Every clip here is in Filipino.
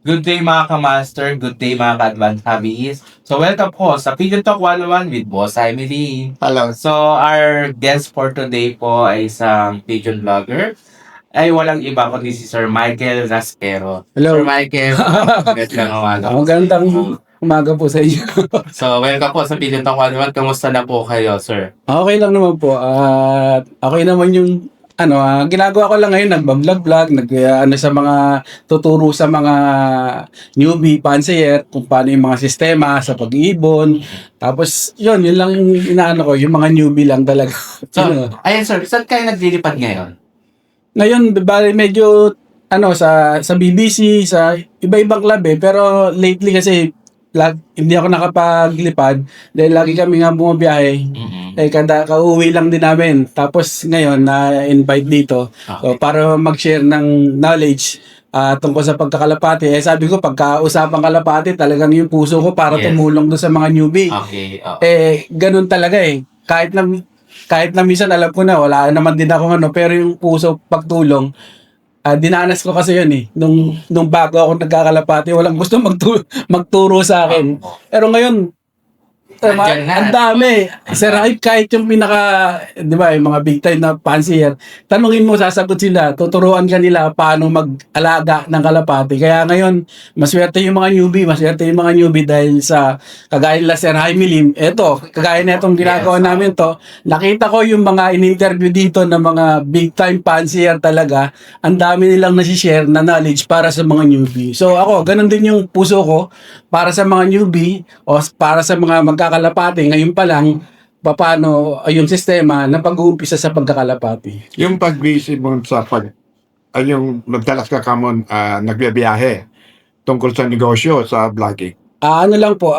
Good day mga ka-master, good day mga ka-advanced hobbyist. So welcome po sa Pigeon Talk 101 with Boss Emily. Hello. So our guest for today po ay isang pigeon vlogger. Ay walang iba kundi si Sir Michael Rasquero. Hello. Sir Michael, magandang umaga po. Magandang umaga po sa inyo. So welcome po sa Pigeon Talk 101. Kamusta na po kayo, sir? Okay lang naman po. At okay naman yung ginagawa ko lang ngayon, nagba-vlog, sa mga tuturo sa mga newbie, pansayer, kung paano yung mga sistema sa pag-iibon. Tapos, yun lang yung inaano ko, yung mga newbie lang talaga. So, ayun sir, saan kayo naglilipad ngayon? Ngayon, bali medyo sa BBC, sa iba-ibang club pero lately kasi hindi ako nakapaglipad dahil lagi kami nga bumabiyahe. Kada kauwi lang din namin. Tapos ngayon na-invite dito so, para mag-share ng knowledge tungkol sa pagkakalapati. Sabi ko pagka-usapang kalapati, talagang yung puso ko para tumulong doon sa mga newbie. Okay. Ganun talaga kahit na minsan alam ko na wala naman din ako pero yung puso pagtulong dinanas ko kasi yun nung bago ako nagkakalapati walang gusto magturo sa akin pero ngayon ang dami. Sir Hype, kahit yung di ba, yung mga big time na fancier, tanungin mo, sasagot sila, tuturuan ka nila paano mag-alaga ng kalapati. Kaya ngayon, maswerte yung mga newbie dahil sa kagaya nila Sir Jaime Lim. Eto, kagaya na itong ginagawa namin to, nakita ko yung mga in-interview dito ng mga big time fancier talaga, ang dami nilang nasishare na knowledge para sa mga newbie. So ako, ganun din yung puso ko para sa mga newbie o para sa mga magkakalapati, ngayon pa lang, paano yung sistema na pag-uumpisa sa pagkakalapati. Yung pag-busy mo sa yung madalas ka kamon nagbibiyahe tungkol sa negosyo sa vlogging. Ano lang po,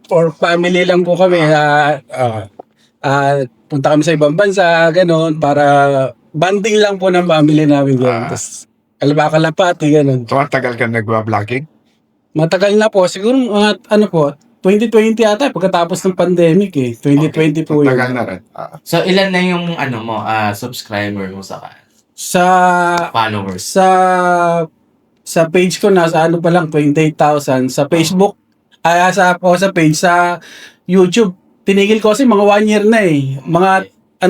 for family lang po kami. Punta kami sa ibang bansa, gano'n, para banding lang po ng family namin. Tapos, kalapati, gano'n. So, tagal ka nagwa-vlogging? Matagal na po. Siguro, 2020 ata, pagkatapos ng pandemic 2020 po yun. Tagal na rin. So ilan na yung subscriber mo sa followers? Sa page ko nasa pa lang 28,000 sa Facebook sa page sa YouTube tinigil ko kasi mga 1 year na mga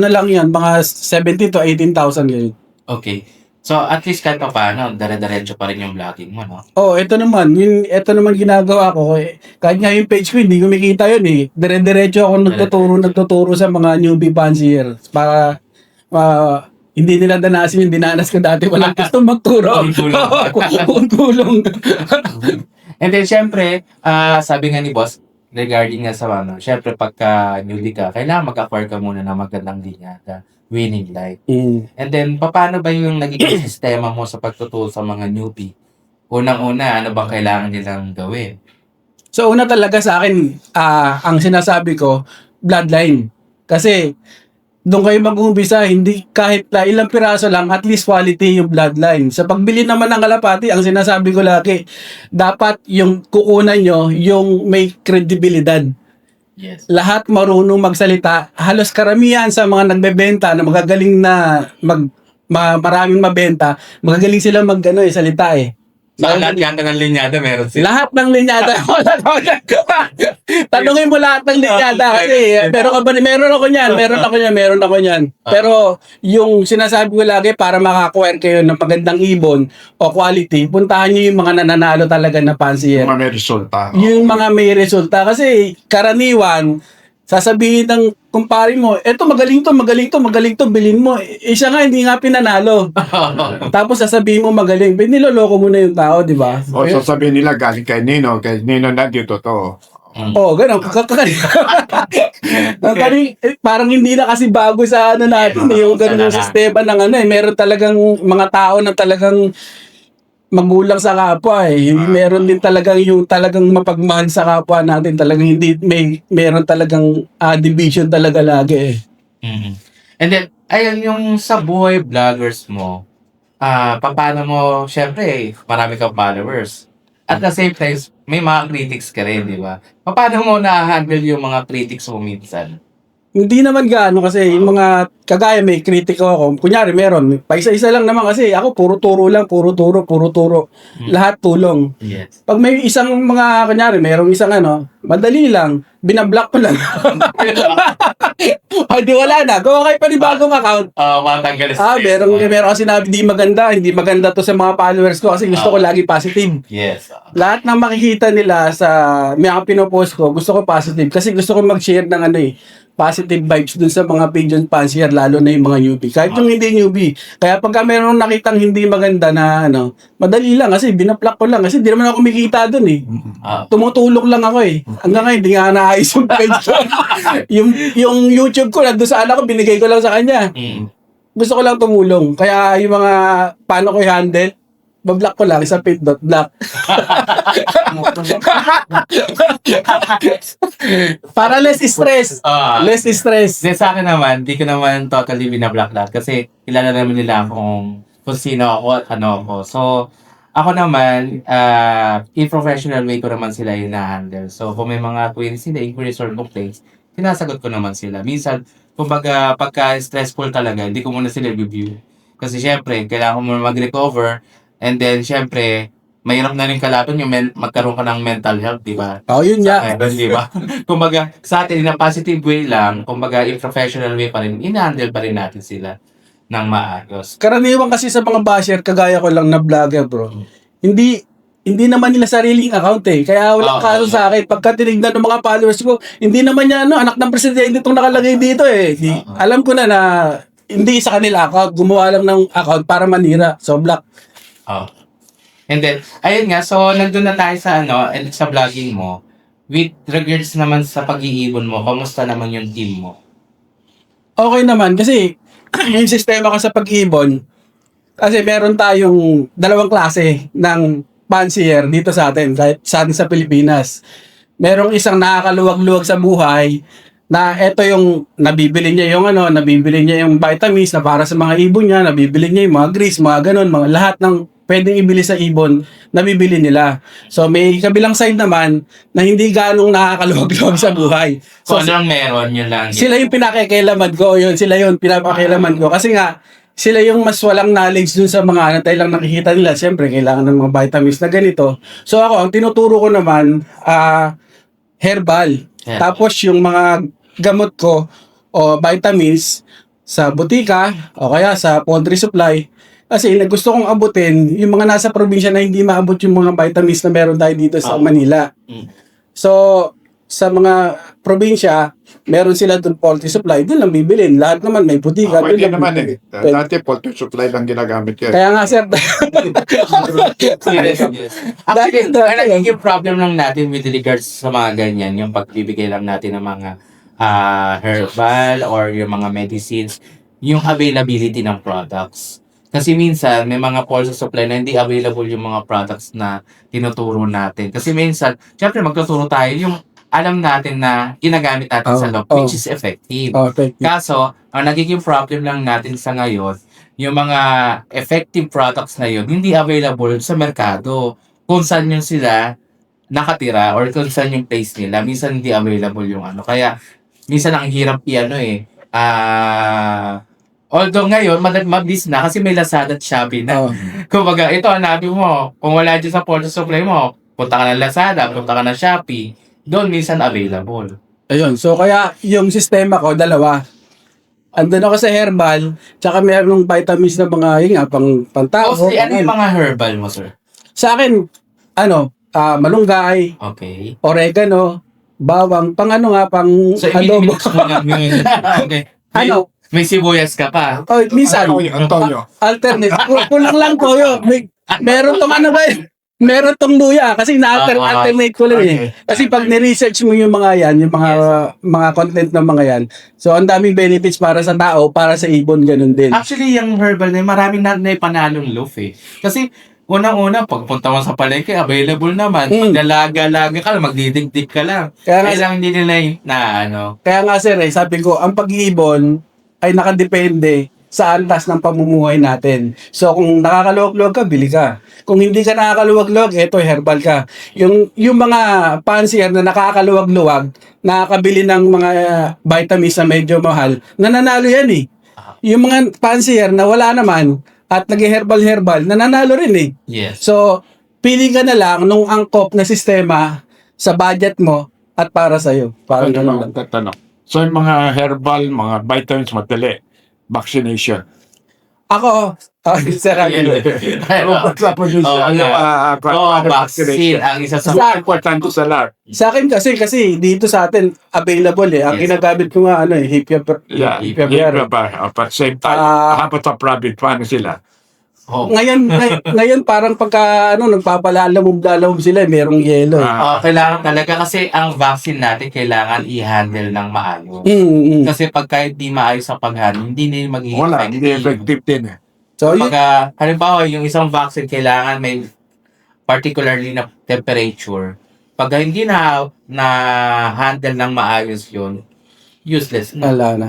lang yan mga 17 to 18,000 ganyan. Okay. So at least kahit paano dire-diretso pa rin yung vlogging mo, no? Ito naman ginagawa ko kahit nga yung page ko hindi kumikita yun dire-diretso ako nagtuturo sa mga newbie fancier para hindi nila danasin yung dinanas ko dati. Walang gusto magturo. Kung tulong. And then, syempre, sabi nga ni boss, regarding nga sa syempre, pagka newly ka, kailangan mag-acquire ka muna ng magandang linyada, winning light. And then, paano ba yung nagiging sistema mo sa pagtuturo sa mga newbie? Unang-una, ano bang kailangan nilang gawin? So, una talaga sa akin, ang sinasabi ko, bloodline. Kasi, doon kayo mag-uumpisa, hindi kahit ilang piraso lang, at least quality yung bloodline. Sa pagbili naman ng kalapati, ang sinasabi ko lagi, dapat yung kukunan nyo, yung may kredibilidad. Yes. Lahat marunong magsalita. Halos karamihan sa mga nagbebenta na magagaling na maraming mabenta, magagaling sila salita So, lahat yata ng linyada meron sila. Lahat ng linyada. Tanungin mo lahat ng linyada kasi meron ako niyan. Pero yung sinasabi ko lagi para makakuha kayo ng magandang ibon o quality, puntahan niyo yung mga nananalo talaga na fancier. Yung mga may resulta. Yung mga may resulta kasi karaniwan sasabihin ng kumpare mo, eto magaling to, bilhin mo. Siya nga, hindi nga pinanalo. Tapos sasabihin mo magaling, niloloko mo na yung tao, di ba? O sasabihin nila galing kay Nino na dito to. Ganun. Parang hindi na kasi bago sa natin yung ganun yung sistema ng meron talagang mga tao na talagang magulang sa kapwa meron din talagang yung talagang mapagmahal sa kapwa natin talagang hindi meron talagang division talaga lagi And then ayun yung sa buhay vloggers mo paano mo syempre marami kang followers at the same time may mga critics ka rin, di ba? Paano mo na-handle yung mga critics mo minsan? Hindi naman gaano kasi yung mga kagaya may kritiko ako. Kunyari meron, paisa-isa lang naman kasi ako puro turo lang, puro turo. Lahat tulong. Yes. Pag may isang mga, kunyari, merong isang madali lang, binablock ko lang. Ay, di wala na. Gawa kayo panibagong account. Matanggal Meron kasi sinabi hindi maganda to sa mga followers ko kasi gusto ko lagi positive. Yes. Lahat ng makikita nila sa may mga pinopost ko, gusto ko positive kasi gusto ko mag-share ng positive vibes dun sa mga pigeon fancier, lalo na yung mga newbie. Kahit yung hindi newbie. Kaya pagka meron nakitang hindi maganda na madali lang kasi binaplock ko lang kasi hindi naman ako kumikita dun eh. Tumutulong lang ako eh. Hanggang ngayon, hindi nga naayos yung page ko. yung YouTube ko, nandun sa anak ko, binigay ko lang sa kanya. Gusto ko lang tumulong. Kaya yung mga paano ko i-handle, bablock ko lang sa pit.block. Para less stress. Less stress. Then sa akin naman, di ko naman totally binablock lahat kasi kilala naman nila kung sino ako at ano ako. So, ako naman, in professional way ko naman sila hina-handle. So, kung may mga queries sila, inquiries or complaints, sinasagot ko naman sila. Minsan, kumbaga, pagka stressful talaga, hindi ko muna sila review. Kasi syempre, kailangan ko muna mag-recover. And then, syempre, mahirap na rin kalapin yung magkaroon ka ng mental health, di ba? Yun nga. Di ba? Kumbaga, sa atin, in a positive way lang, kumbaga, in professional way pa rin, in-handle pa rin natin sila ng maayos. Karaniwan kasi sa mga basher, kagaya ko lang na vlogger, bro. Hindi naman nila sariling account eh. Kaya walang kaso sa akin. Pagka tinignan ng mga followers ko, hindi naman niya anak ng presidente itong nakalagay dito eh. Alam ko na hindi sa kanila account. Gumawa lang ng account para manira. So, block. And then, ayun nga, so nandun na tayo sa sa vlogging mo. With regards naman sa pag-iibon mo, kamusta naman yung team mo? Okay naman kasi yung sistema ko sa pag-ibon, kasi meron tayong dalawang klase ng fancier dito sa atin, kahit sa atin sa Pilipinas. Merong isang nakakaluwag-luwag sa buhay na eto yung nabibili niya yung vitamins na para sa mga ibon niya, nabibili niya yung mga grease, mga ganun, mga lahat ng pwedeng ibili sa ibon, nabibili nila. So may kabilang side naman na hindi ganong nakakaluwag-luwag sa buhay. So, ano lang meron, yun lang. Sila yung pinakikailaman ko, sila yung pinapakailaman ko. Kasi nga, sila yung mas walang knowledge dun sa mga tayo lang nakikita nila. Siyempre, kailangan ng mga vitamins na ganito. So ako, ang tinuturo ko naman, herbal. Tapos yung mga gamot ko o vitamins sa butika o kaya sa poultry supply. Kasi gusto kong abutin yung mga nasa probinsya na hindi maabot yung mga vitamins na meron tayo dito sa Manila. So, sa mga probinsya, meron sila doon poultry supply, doon lang bibilin. Lahat naman may butika. Pwede naman eh. Dati poultry supply lang ginagamit yan. Kaya nga, sir. Yes. Actually, yung problem lang natin with regards sa mga ganyan, yung pagbibigay lang natin ng mga herbal or yung mga medicines, yung availability ng products. Kasi minsan, may mga poultry supply na hindi available yung mga products na tinuturo natin. Kasi minsan, syempre magtuturo tayo yung alam natin na ginagamit natin sa loob, which is effective. Kaso, ang nagiging problem lang natin sa ngayon, yung mga effective products na yun, hindi available sa merkado. Kung saan yung sila nakatira or kung saan yung place nila, minsan hindi available yung Kaya, minsan ang hirap although ngayon, mabilis na kasi may Lazada at Shopee na. Kumbaga, ito, hanapin mo. Kung wala dyan sa poultry supply mo, punta ka ng Lazada, punta ka ng Shopee. Doon minsan available. Ayun. So, kaya yung sistema ko, dalawa. Andun ako sa herbal, tsaka merong vitamins na mga, pantao. Mostly, ano yung mga herbal mo, sir? Sa akin, malunggay, Okay. oregano, bawang, pang So, adobo. i-mix mo lang yun. Okay. May sibuyas ka pa. Minsan, Antonio. alternate. Kulang lang ko yun. Meron tong meron tong luya kasi na-alternate ko lang eh. Kasi pag ni-research mo yung mga yan, yung mga content ng mga yan, so ang daming benefits para sa tao, para sa ibon, ganun din. Actually, yung herbal na maraming na panalong loof eh. Kasi, unang-una, pagpunta mo sa palengke, available naman. Maglalaga-laga ka lang, magdidig-dig ka lang. Kaya lang hindi nila Kaya nga sir, sabi ko, ang pag-iibon ay nakadepende sa antas ng pamumuhay natin. So kung nakakaluwag-luwag ka, bili ka. Kung hindi ka nakakaluwag-luwag, eto herbal ka. Yung mga fancier na nakakaluwag-luwag, nakakabili ng mga vitamins na medyo mahal, nananalo yan eh. Yung mga fancier na wala naman at nag-herbal-herbal, nananalo rin eh. Yes. So, pili ka na lang nung angkop na sistema sa budget mo at para sa'yo. Parang ganun lang. Tatanong. So, yung mga herbal, mga vitamins, madali. Vaccination. Ako, Sir Agil. Sa producer, Vaccine ang isa sa importante sa lahat. Sa akin kasi dito sa atin available eh. Ang Yes. ginagamit ko nga Hipia Yeah, Hipia yeah, but same time, hapat sa private, paano sila? Oh. Ngayon parang pagka nagpapalalabog sila, merong yelo eh. Kailangan talaga kasi ang vaccine natin kailangan i-handle ng maayos. Kasi pagka hindi maayos ang pag-handle, hindi na magiging Wala, hindi effective din eh. So, yun, Pagka, halimbawa, yung isang vaccine kailangan may particularly na temperature. Pagka hindi na handle ng maayos yun, useless na. wala na.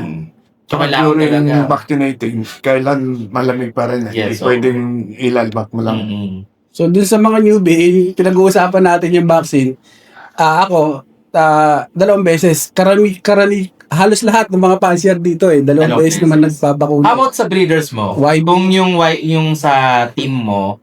So, Kailangan during talaga. vaccinating, kailan malamig pa rin. Yes, Hindi so- pwedeng ilalbak mo lang. So, dun sa mga newbie, pinag-uusapan natin yung vaccine. Ako, 2 beses. Halos lahat ng mga fancier dito 2 beses naman nagpapakuna. How about sa breeders mo? Why? Kung yung sa team mo,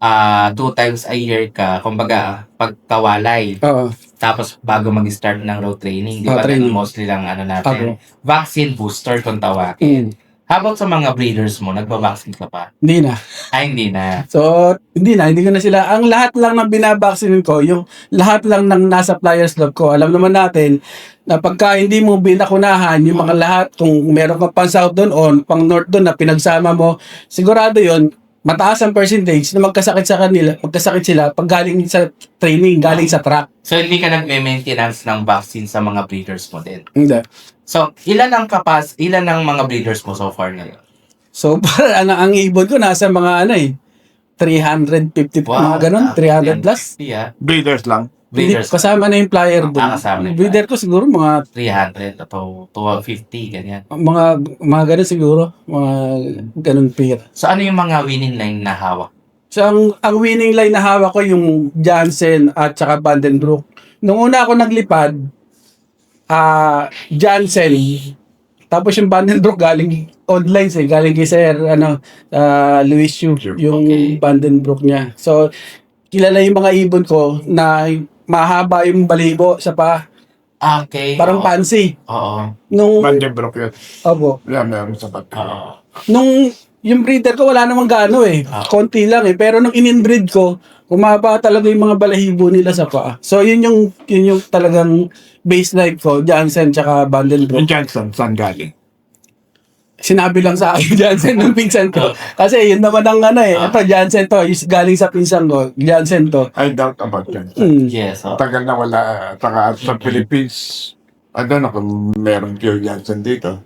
2 times a year ka, kumbaga, pagkawalay, Oo. tapos bago mag-start ng road training, di ba? Training. Mostly lang natin. Vaccine booster kung tawagin. Mm. How about sa mga breeders mo? Nagba-vaccine ka pa? Hindi na. Ay, hindi na. So, hindi ko na sila. Ang lahat lang ng binabaksinin ko, yung lahat lang ng nasa Flyers Club ko, alam naman natin na pagka hindi mo binakunahan, yung mga lahat, kung meron kang pang South doon o pang North doon na pinagsama mo, sigurado yon mataas ang percentage na magkasakit sila pag galing sa training, galing sa track. So, hindi ka nagme-maintenance ng vaccine sa mga breeders mo din. Hindi. So, ilan ang mga breeders mo so far ngayon? So, parang ang ibon ko nasa mga 350, mga ganun, 300 plus. Yeah. Breeders lang. Hindi, Breeders. kasama na yung flyer doon. Kasama na yung Breeder ko siguro mga 300 o 250, ganyan. mga ganun siguro, mga ganun pair. So, ano yung mga winning line na hawak? So, ang winning line na hawak ko yung Jansen at saka Vandenbroek. Nung una ako naglipad, Jansen, tapos yung Vandenbroek galing online galing kay Sir, Luis Yu, yung Okay. Vandenbroek niya. So, kilala yung mga ibon ko na mahaba yung balibo sa pa, Okay. parang oo. fancy. Oo. Nung, Vandenbroek yun. opo, Yeah, meron sa pag. Oo. nung yung breeder ko wala namang gaano konti lang pero nung in-inbreed ko, kumaba talaga yung mga balahibo nila sa paa. So yun yung talagang baseline ko, Jansen tsaka Vandenbroek. Yung Johnson, saan galing? Sinabi lang sa akin Jansen ng pinsan ko. Kasi yun naman ang ito Jansen to, is galing sa pinsan ko, Jansen to. I doubt about Johnson. Yes. oo. Tagal na wala, saka sa Philippines, I don't know kung meron pure Johnson dito.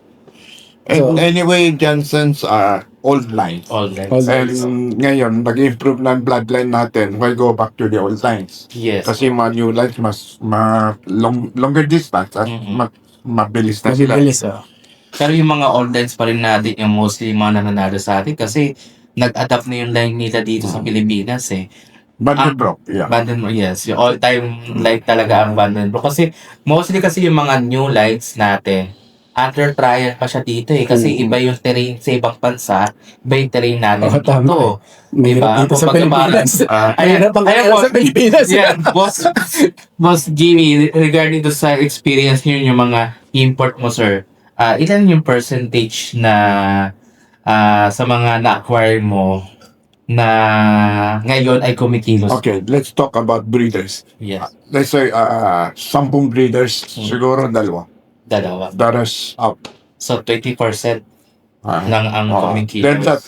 And So- anyway, Johnsons are old lines. All right. All right. And ngayon, nag-improve na ang bloodline natin. Why go back to the old lines? Yes. Kasi mga new lines, longer distance at Mhm. mabilis na sila. Mabilis Pero yung mga old lines pa rin natin, yung mostly mga nananalo sa atin kasi nag-adapt na yung line nila dito sa Pilipinas eh. Vandenbroek, yeah. Vandenbroek, yes. Yung all-time line talaga ang Vandenbroek. Kasi mostly kasi yung mga new lines natin, under trial pa siya dito eh. Kasi iba yung terrain sa ibang bansa, iba yung terrain natin Oo, tama. dito. Mahirap dito sa Pilipinas. Mahirap ang Ayan kaya po. sa Pilipinas. Yeah, Boss Jimmy, regarding to sa experience niyo yung mga import mo, sir, ilan yung percentage na sa mga na-acquire mo na ngayon ay kumikilos? Okay, let's talk about breeders. Yes, Let's say, 10 breeders, siguro dalawa. dalawa. The rest out. So, 20% Ah. lang ang Then kumikilos. that,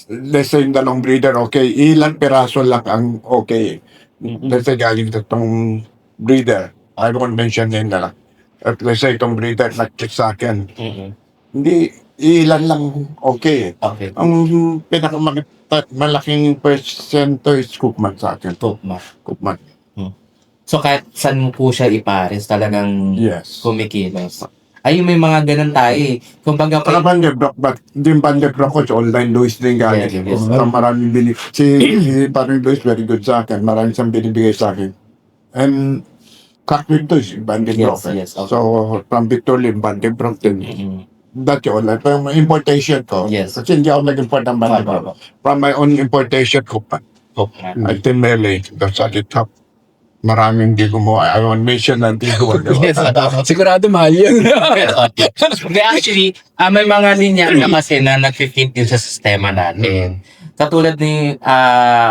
let's say yung dalawang breeder, okay, ilan peraso lang ang okay. Let's say galing sa itong breeder, I won't mention name na lang. At let's say itong breeder nag-check sa akin, Mhm. hindi, ilan lang okay. Okay. Ang malaking percento is Cookman sa akin. Tupma. Cookman. So, kahit saan mo po siya ipares, talagang Yes. kumikilos. Ay, may mga ganun tayo eh. Kumbaga, Para Vandenbroek, but yung Vandenbroek ko sa online Luis din galing. Yes, yes. Maraming si parang Luis very good sa akin. Maraming siyang binibigay sa akin. And Kakmin to is Vandenbroek. Yes, yes, okay. So, from Victoria, Vandenbroek din. mm, Dati online. Pero yung importation ko, Yes. kasi hindi ako nag-import ng Vandenbroek. From my own importation ko pa. I think Mele, that's at the top. Maraming hindi gumawa. I won't mention na hindi gumawa. Yes. Sigurado mahal yun. Hindi, actually, may mga linya na kasi na nag-fit din sa sistema natin. Katulad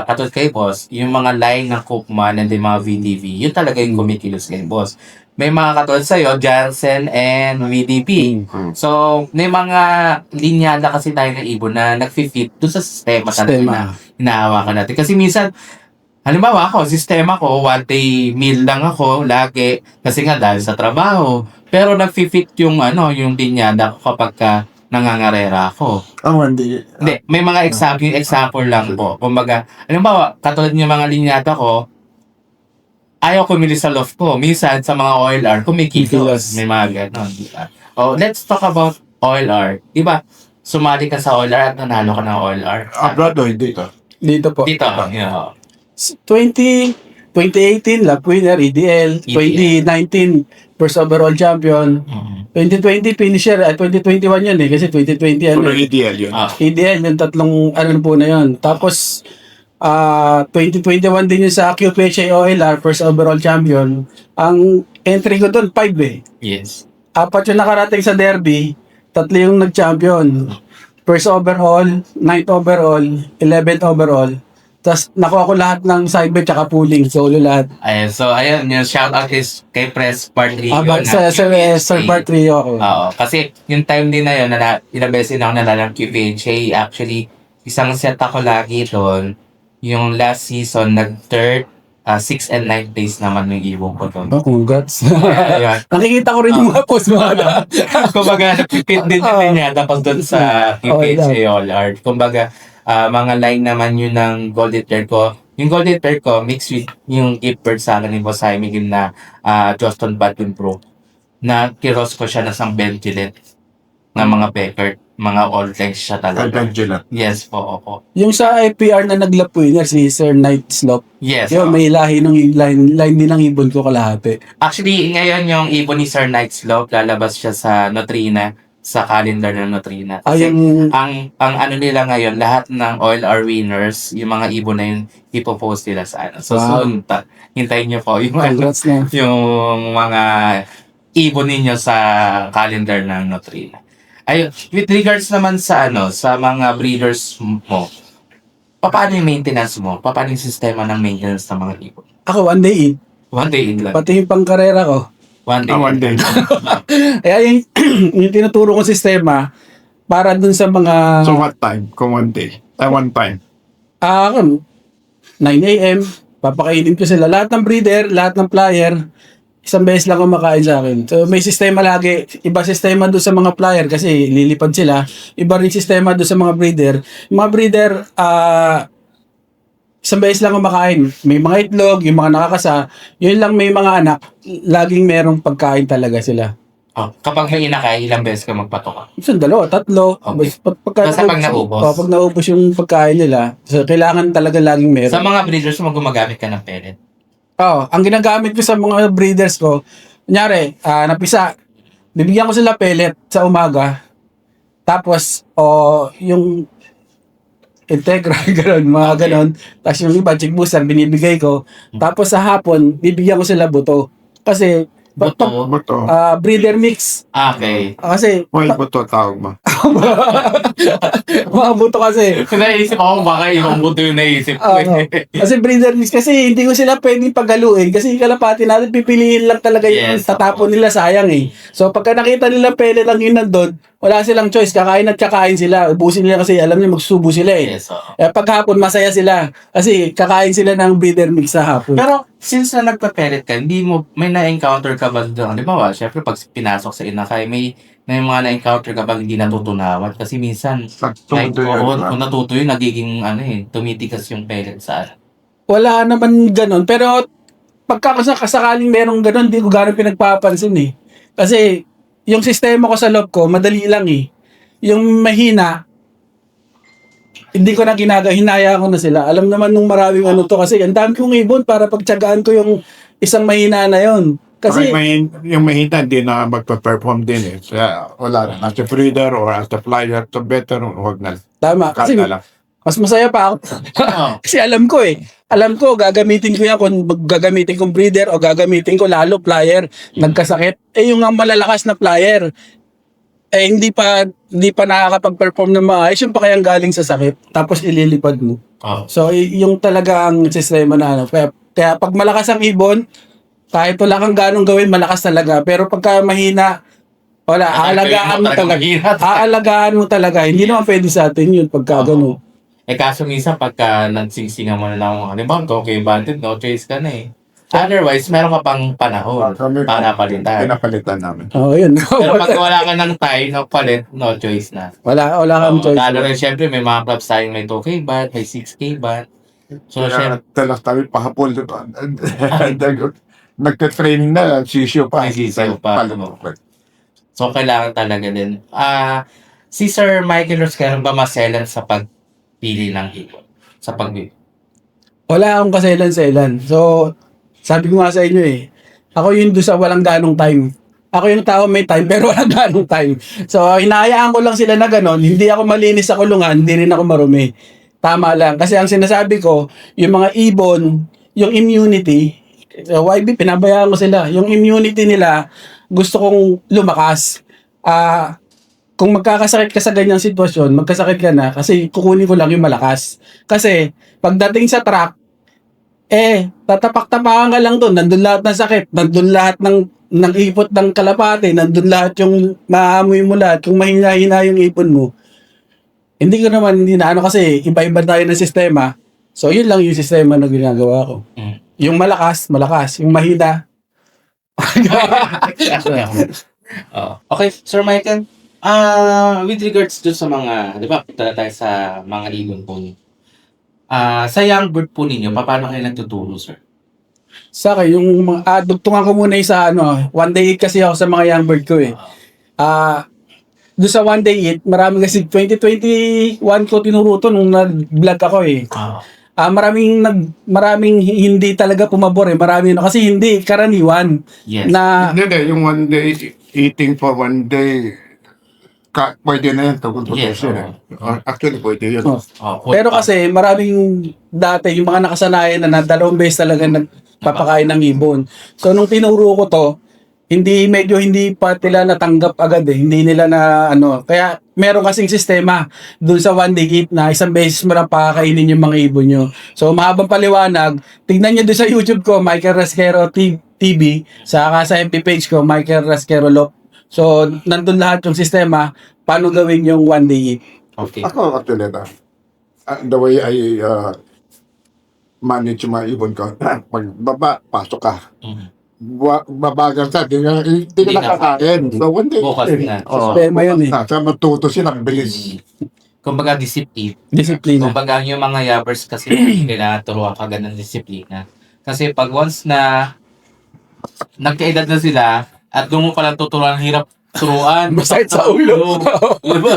katulad kay boss, yung mga line ng Koopman and then mga VDV, yun talaga yung kumikilos kay boss. May mga katulad sa'yo, Jansen and VDP. So, may mga linyada kasi tayo na ibon na nag-fit doon sa sistema talaga na hinahawakan natin. Kasi minsan, halimbawa ako, sistema ko, one day meal lang ako, lagi. Kasi nga dahil sa trabaho. Pero nag-fit yung linyada ko kapag nangangarera ako. Hindi. Hindi, may mga example lang po. Kumbaga, halimbawa, katulad yung mga linyada ko, ayaw kumili sa loft ko. Minsan, sa mga OLR, kumikilos. May mga ganon, di ba? Oh, let's talk about OLR. Di ba? Sumali ka sa OLR at nanalo ka ng OLR. Abroad o dito? Dito po. Dito, yeah. 2018, lap winner, EDL. 2019, first overall champion. 2020, finisher. 2021 yun eh, kasi 2020 Puro EDL yun. EDL, yung tatlong po na yun. Tapos, 2021 din yun sa QPHA OLR, first overall champion. Ang entry ko doon, 5 eh. Yes. 4 yung nakarating sa derby, 3 yung nag-champion. First overall, 9th overall, 11th overall. Tapos nakuha ko lahat ng side bet tsaka pooling, solo lahat. Ayun, so ayun, yung shoutout is kay Press Part 3. Sa Sir Part 3 ako. Oo, kasi yung time din na yun, ilang beses na ako nalala ng QVHA. Actually, isang set ako lagi doon. Yung last season, nag-third, 6 and 9 days naman yung ibon ko doon. Congrats. Ayun. Nakikita ko rin yung mga post mga na. Kumbaga, nag-fit din niya tapos doon sa QVHA All Art. Kumbaga, mga line naman yun ng Golden Pair ko. Yung Golden Pair ko, mixed with yung gift bird sa akin ni Boss Jaime Gim na Joston Baldwin Pro. Na kiros ko siya na sang Benjilet na mga pecker. Mga all lengths siya talaga. Yes po, opo. Yung sa IPR na naglap winner, si Sir Knight Slope. Yes. Yung may lahi ng line din ng ibon ko kalahati. Actually, ngayon yung ibon ni Sir Knight Slope, lalabas siya sa Nutrina, sa calendar ng Nutrina. Kasi ang ano nila ngayon, lahat ng OLR winners, yung mga ibon na yun, ipopost nila sa ano. So soon, hintayin nyo po yung, yung mga ibon ninyo sa calendar ng Nutrina. Ayun, with regards naman sa sa mga breeders mo, paano yung maintenance mo? Paano yung sistema ng maintenance ng mga ibon? Ako, one day in. One day in lang. Pati yung pangkarera ko. One day. One day. Kaya yung tinuturo kong sistema, para dun sa mga... So what time? Kung one day? One time? 9 a.m. Papakainin ko sila. Lahat ng breeder, lahat ng flyer, isang beses lang kumakain sa akin. So may sistema lagi. Iba sistema doon sa mga flyer kasi lilipad sila. Iba rin sistema doon sa mga breeder. Yung mga breeder, isang beses lang kumakain. May mga itlog, yung mga nakakasa. Yun lang may mga anak. Laging merong pagkain talaga sila. Oh, kapag may inakay, ilang beses ka magpatok? Isang 2, 3. Okay. Basta pag naubos? Pag naubos yung pagkain nila, so kailangan talaga laging meron. Sa mga breeders mo, gumagamit ka ng pellet? Ang ginagamit ko sa mga breeders ko, kunyari, napisa, bibigyan ko sila pellet sa umaga, tapos, yung Integra, gano'n, mga gano'n, tapos yung iba, chick booster, binibigay ko, tapos sa hapon, bibigyan ko sila buto. Kasi, Buto? breeder mix. Okay. Kasi, Buto tawag mo. mga buto kasi. Naisip ako baka yung buto yung naisip ko. Kasi breeder mix kasi hindi ko sila pwedeng paghaluin kasi kalapati natin pipiliin lang talaga yung tatapon nila, sayang eh. So pagka nakita nila pellet lang yun nandun, wala silang choice, kakain at kakain sila. Ubusin nila kasi alam niyo magsusubo sila eh. Yes, Paghapon masaya sila kasi kakain sila ng breeder mix sa hapon. Pero since na nagpa-pellet ka, hindi mo, may na-encounter ka ba doon? Di ba, syempre pag pinasok sa inakay, may mga na-encounter ka ba hindi natutunawan? Kasi minsan, kung natutuyo, nagiging tumitikas yung pellet sa Wala naman ganun. Pero pagka kasakaling merong ganun, hindi ko gano'n pinagpapansin eh. Kasi yung sistema ko sa loob ko, madali lang eh. Yung mahina, hindi ko na hinaya ko na sila. Alam naman nung maraming ano to kasi ang dami kong ibon para pagtyagaan ko yung isang mahina na yon. Kasi Kasi yung mahina hindi na magpa-perform din eh. Kaya wala na. As a breeder or as a flyer, to better, huwag na. tama. Kasi Kata lang. mas masaya pa ako. Oo. Kasi alam ko eh. Alam ko, gagamitin ko yan kung gagamitin kong breeder o gagamitin ko lalo flyer. Nagkasakit. Eh yung nga malalakas na flyer, eh hindi pa nakakapag-perform na maayos. Yung pa kayang galing sa sakit. Tapos ililipad mo. Oo. So, yung talaga ang sistema na ano. Kaya pag malakas ang ibon, kahit wala kang ganong gawin, malakas talaga. Pero pagka mahina, wala, aalagaan mo talaga. Aalagaan mo talaga. Hindi naman pwede sa atin yun pagka gano'n. Eh kaso minsan pagka nagsingsingan mo na lang, halimbawa, okay, banded, no choice ka na eh. Otherwise, meron ka pang panahon para palitan. Pinapalitan namin. Oo, yun. Pero pag wala ka ng tie, no palit, no choice na. wala kang choice. Lalo rin, syempre, may mga clubs tayong may 2K bat, may 6K bat. So, syempre, Kaya talas tayo pahapon. Nagka-training na, sisyo pa. May sisiyo pa. Paano? so kailangan talaga din. Si Sir Michael Rosquero ba maselan sa pagpili ng ibon? Sa pag Wala akong kaselan-selan. So, sabi ko nga sa inyo eh, ako yun doon sa walang ganong time. Ako yung tao may time pero walang ganong time. So, hinahayaan ko lang sila na ganon. Hindi ako malinis sa kulungan, hindi rin ako marumi. Tama lang. Kasi ang sinasabi ko, yung mga ibon, yung immunity, so YB, pinabayaan ko sila. Yung immunity nila, gusto kong lumakas. Kung magkakasakit ka sa ganyang sitwasyon, magkasakit ka na kasi kukunin ko lang yung malakas. Kasi pagdating sa track, tatapak-tapakan ka lang doon. Nandun lahat ng sakit, nandun lahat ng ipot ng kalapate, nandun lahat yung maamoy mo lahat, kung mahina-hina yung ipon mo. Hindi na ano kasi iba-iba tayo ng sistema. So yun lang yung sistema na ginagawa ko. Mm. Yung malakas. Yung mahina, Okay, Sir Michael, with regards to sa mga, di ba, punta na tayo sa mga ibon po niyo. Sa young bird po ninyo, paano kayo nagtuturo, sir? sa akin, yung mga, dugtungan ko muna yung sa ano, one day eat kasi ako sa mga young bird ko eh. Doon sa one day eat, marami kasi 2021 ko tinuruto nung nag-vlog ako eh. Maraming hindi talaga pumabor eh. Marami kasi hindi karaniwan Yes. na Hindi, yung one day, eating for one day, pwede na yan. Yes, Actually, pwede yun. Oh. Pero kasi maraming dati yung mga nakasanayan na dalawang beses talaga nagpapakain ng ibon. So nung tinuro ko to, hindi pa nila natanggap agad eh. Hindi nila na ano. Kaya meron kasing sistema doon sa one day eat na isang beses mo lang pakakainin yung mga ibon nyo. So mahabang paliwanag, tignan nyo doon sa YouTube ko, Michael Rasquero TV, saka sa FB page ko, Michael Rasquero Lop. So nandun lahat yung sistema, paano gawin yung one day eat. Okay. Ako, actually, the way I manage my ibon ko, pagbaba, pasok ka. Mhm. Babagal ka, di ka nakakain. So, one day, Bukas na. Sistema yun eh. Sa matuto sila, bilis. Kumbaga, discipline. Disiplina. Kumbaga, yung mga yabbers kasi kailangan turuan ka ng disiplina. Kasi pag once na nagkaedad na sila at doon mo palang tuturuan, hirap turuan. Masakit sa ulo. Diba?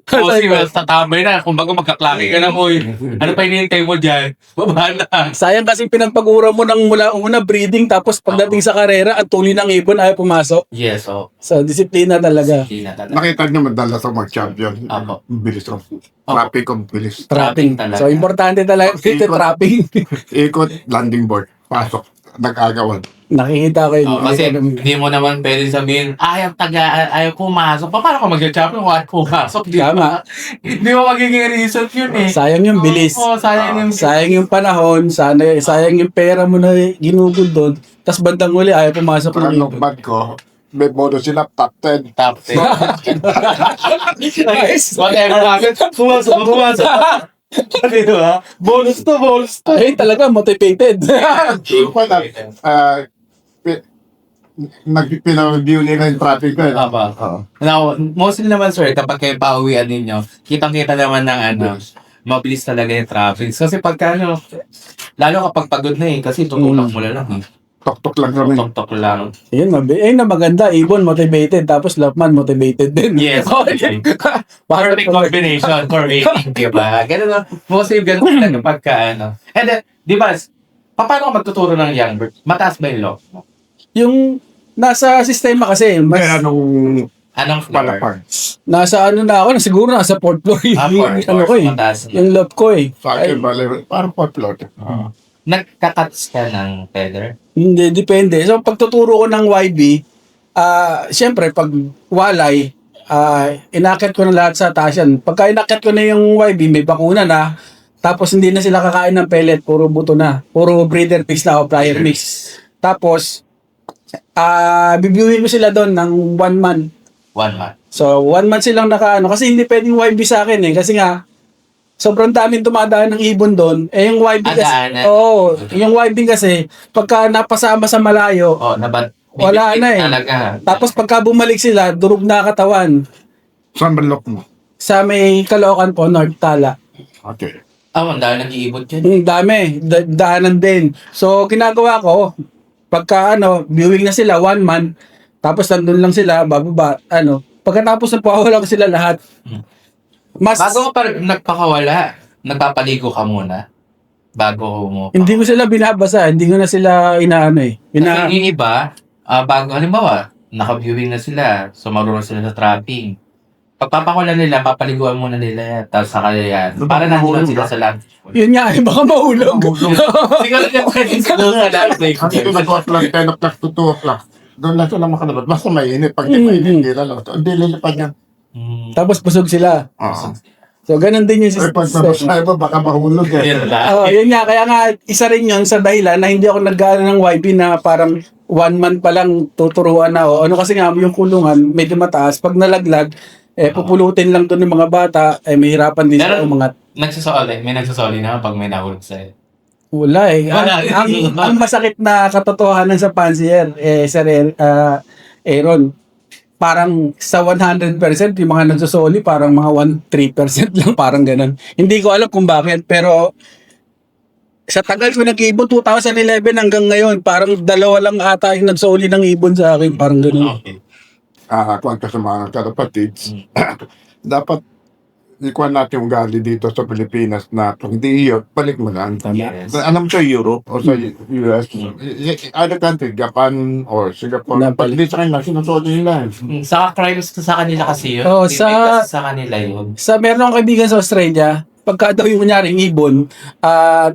Kasi tatambay na. Kumbaga, magkaklaki ka na mo. Ano pa hinihintay mo dyan? Baba na. Sayang kasi pinagpagura mo ng mula una breeding tapos pagdating sa karera ang tuloy ng ibon ayaw pumasok. Yes, So disiplina talaga. Hindi na talaga. Nakita niyo, madalas ako mag-champion. Apo. Bilis ko. Traffic ko, bilis. Trapping. talaga. So importante talaga ito trapping. Ikot, landing board, pasok, nag-agawan. Nakikita ko yun. Kasi hindi mo naman pwede sabihin, ayaw pumasok. Paano ka mag-champion kung ayaw pumasok? Di ba? Tama. Hindi mo magiging reason yun eh. Sayang yung bilis. Oo, sayang yung Sayang yung panahon, sayang yung pera mo na ginugol doon. Tapos bandang huli ayaw pumasok ng Parang ibon. nung bad ko, may bonus sila, top 10. top 10. Nice. Whatever happens, pumasok. Diba? Bonus to. Ay, talaga motivated. Wala. Pinag-view nila yung traffic ko. Aba. Now, mostly naman sir, kapag kayo pauwian ninyo, kitang-kita naman ng mabilis talaga yung traffic. Kasi pagka lalo kapag pagod na kasi tutulak mo na lang. tok-tok lang kami. Tok-tok lang. Ayun, ayun na maganda. Ibon motivated, tapos Lapman motivated din. Yes. Parang Perfect combination for rating, di ba? Ganun lang. Mostly ganun talaga pagka ano. And then, di ba, paano ka magtuturo ng young bird? Mataas ba yung lock mo? Yung nasa sistema kasi, mas, Kaya anong Anong floor? palapar? nasa ano na ako, siguro nasa fourth floor yung Fourth ano ko floor. eh. Mataas na. Yung love ko eh. Sa akin, bale, parang pot-plot. Nagka-cuts ka ng feather? Hindi, depende. So, pagtuturo ko ng YB, siyempre, pag walay, inakit ko na lahat sa taas yan. Pagka inakit ko na yung YB, may bakuna na, tapos hindi na sila kakain ng pellet, puro buto na. Puro breeder mix na o flyer mix. Tapos, bibiuhin ko sila doon ng 1 month. 1 month. So, 1 month silang nakaano. Kasi hindi pwedeng YB sa akin eh. Kasi nga, sobrang daming dumadaan ng ibon doon. Eh, yung YB kasi, Daanan. oo, yung YB kasi, pagka napasama sa malayo, Oh, Wala na eh. Talaga. tapos pagka bumalik sila, durog na katawan. Saan ba lock mo? Sa may Caloocan po, North Tala. Okay. Ang dami nag-iibot yun. Dami, daanan din. So, ginagawa ko, pagka viewing na sila, 1 month, tapos nandun lang sila, bababa, pagkatapos na pawala ko sila lahat. Mas, Bago ka pa nagpakawala, nagpapaligo ka muna. Bago mo. hindi ko sila binabasa, hindi ko na sila inaano eh. Kasi yung iba, bago, halimbawa, naka-viewing na sila, so marunong sila sa trapping. Pagpapakawala nila, papaliguan muna nila yan, tapos saka yan. Para nandun sila sa land. Yun nga, eh, baka mahulog. Siguro na pwede sa doon sa land. Kasi ito nag-work lang 10 o'clock to 2 o'clock. Doon lang sila makalabas. Basta mainit. Pag di mainit, hindi lalabas. Hindi lilipad yan. Tapos busog sila. Oo. So, ganun din yung Ay, pag nabasahe ba, baka mahulog eh. Yun lang. Yun nga, kaya nga, isa rin yun sa dahilan na hindi ako nag-aaral ng YB na parang 1 month pa lang tuturuan na ako. Kasi nga, yung kulungan, medyo mataas. Pag nalaglag, pupulutin lang doon ng mga bata, mahirapan din sa Meron- umangat. May nagsasoli na pag may nahulog sa'yo. Wala eh. Wala. Ang masakit na katotohanan sa pansier, Sir Aaron, parang sa 100%, yung mga nagsusoli, parang mga 1-3% lang, parang ganun. Hindi ko alam kung bakit, pero sa tagal ko nag-ibon, 2011 hanggang ngayon, parang 2 lang ata yung nagsoli ng ibon sa akin, parang ganun. Okay. Kuwan ka sa mga kapatids. Dapat ikuan natin yung gali dito sa Pilipinas na kung hindi iyo, balik mo lang. Yes. Alam sa Europe o sa US, other country, Japan or Singapore, pag hindi sa kanila, sinusoli nila. Saka crimes sa kanila kasi yun. Oo, Hindi kasi sa kanila yun. Meron akong kaibigan sa Australia, pagka daw yung kunyaring ibon,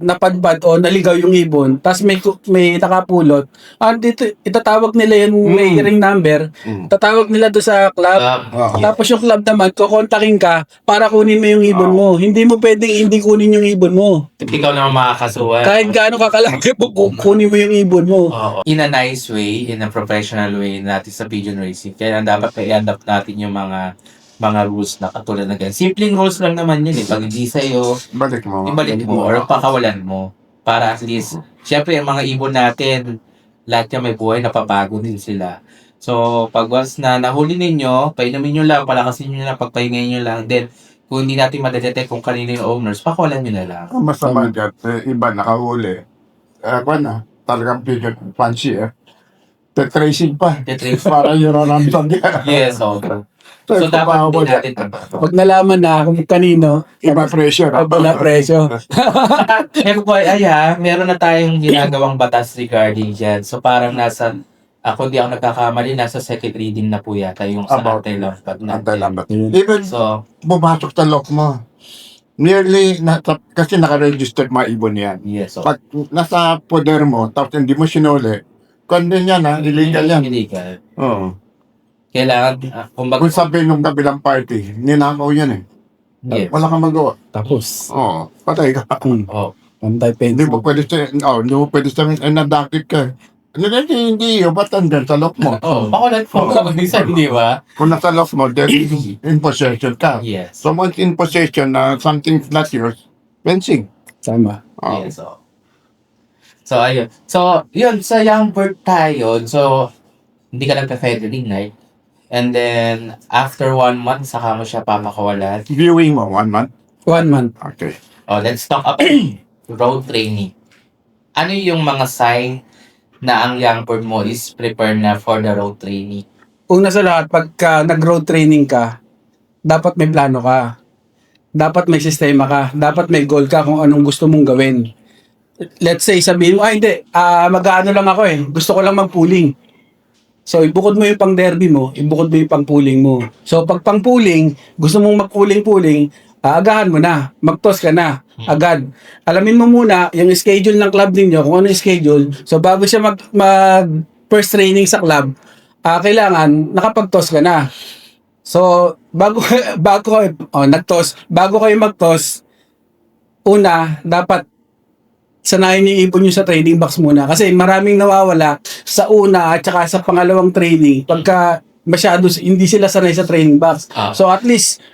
napadpad o naligaw yung ibon, tapos may nakapulot, dito, itatawag nila yung may ring number, tatawag nila doon sa club, tapos yung club naman, kukontakin ka para kunin mo yung ibon mo. Hindi mo pwedeng hindi kunin yung ibon mo. Ikaw naman makakasuhan. Kahit gaano kakalaki mo, kunin mo yung ibon mo. Oo. In a nice way, in a professional way natin sa pigeon racing. Kaya dapat i-adapt natin yung mga rules na katulad na ganyan. Simpleng rules lang naman yun eh. Pag hindi sa'yo, Balik mo. ibalik mo or pakawalan mo. Para at least, syempre yung mga ibon natin, lahat yan may buhay, napapago din sila. So, pag once na nahuli ninyo, painumin nyo lang, palakasin nyo lang, pagpahingayin nyo lang. Then, kung hindi natin madetect kung kanino yung owners, pakawalan nyo na lang. Ang masama dyan, iba nakahuli. Kuwan na, talagang pigeon fancy eh. Tracing pa. Tetrace. Para yun ang ramsam niya. Yes, okay. So, dapat hindi natin Pag nalaman na kung kanino, Iba pressure. wala presyo. Pero boy, meron na tayong ginagawang batas regarding dyan. So parang nasa, ako di ako nagkakamali, nasa second reading na po yata yung sa About anti-lambat Antay natin. lambat. Even So, pumasok sa lock mo, nearly, kasi naka-registered mga ibon yan. yes. So, Pag nasa poder mo, tapos hindi mo sinuli, kung din yan ha, illegal yan. illegal. Oo. Kailangan, kumbaga, Kung sabihin ng kabilang party, ninakaw yan eh. yes. Wala kang magawa. Tapos, Oo, patay ka. Oh, pantay Hindi pencil. mo pwede hindi mo pwede sabihin, nadakit ka. Hindi, ba't andyan sa lock mo? pakulat po. Minsan, di ba? Kung nasa lock mo, there is in possession ka. Yes. So once in possession na something's not yours, fencing. Tama. Oo. Yes, so, ayun. So, yun, sa young bird tayo, so, hindi ka nagpa-feathering, right? And then, after 1 month, saka mo siya papakawalan. Viewing mo, 1 month. 1 month. Okay. Oh, let's talk about road training. Ano yung mga sign na ang young bird mo is prepare na for the road training? Una sa lahat, pagka nag-road training ka, dapat may plano ka. Dapat may sistema ka. Dapat may goal ka kung anong gusto mong gawin. Let's say, sabihin mo, hindi, mag-ano lang ako eh. Gusto ko lang mag-pooling. So, ibukod mo yung pang-derby mo, ibukod mo yung pang-pooling mo. So, pag pang-pooling, gusto mong mag-pooling-pooling, agahan mo na. Mag-toss ka na. Agad. Alamin mo muna yung schedule ng club ninyo, kung ano yung schedule. So, bago siya first training sa club, kailangan nakapag-toss ka na. So, bago kayo mag-toss, una, dapat sanayin niyo yung ipon nyo sa training box muna. Kasi maraming nawawala sa una at saka sa pangalawang training pagka masyado hindi sila sanay sa training box. So at least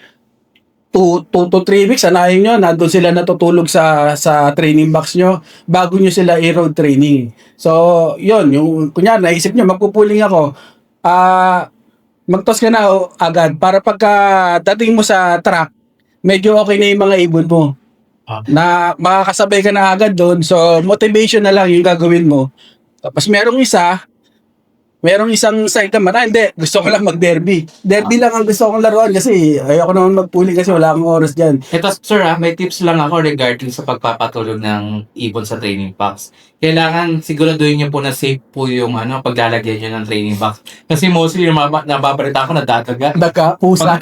2 to 3 weeks sanayin nyo, nandun sila natutulog sa training box nyo bago nyo sila i-road training. So yun, yung kunyari naisip nyo magpupuling ako, mag-toss ka na agad para pagka dating mo sa track, medyo okay na yung mga ibon mo. Na makakasabay ka na agad doon. So, motivation na lang yung gagawin mo. Tapos merong isang side naman, hindi, gusto ko lang mag-derby. Derby lang ang gusto kong laruan kasi ayoko naman mag-pooling kasi wala akong oras dyan. Ito, sir, may tips lang ako regarding sa pagpapatulog ng ibon sa training box. Kailangan siguraduhin niyo po na safe po yung paglalagyan niyo ng training box. Kasi mostly yung nababalita ko nadadaga. Pusa.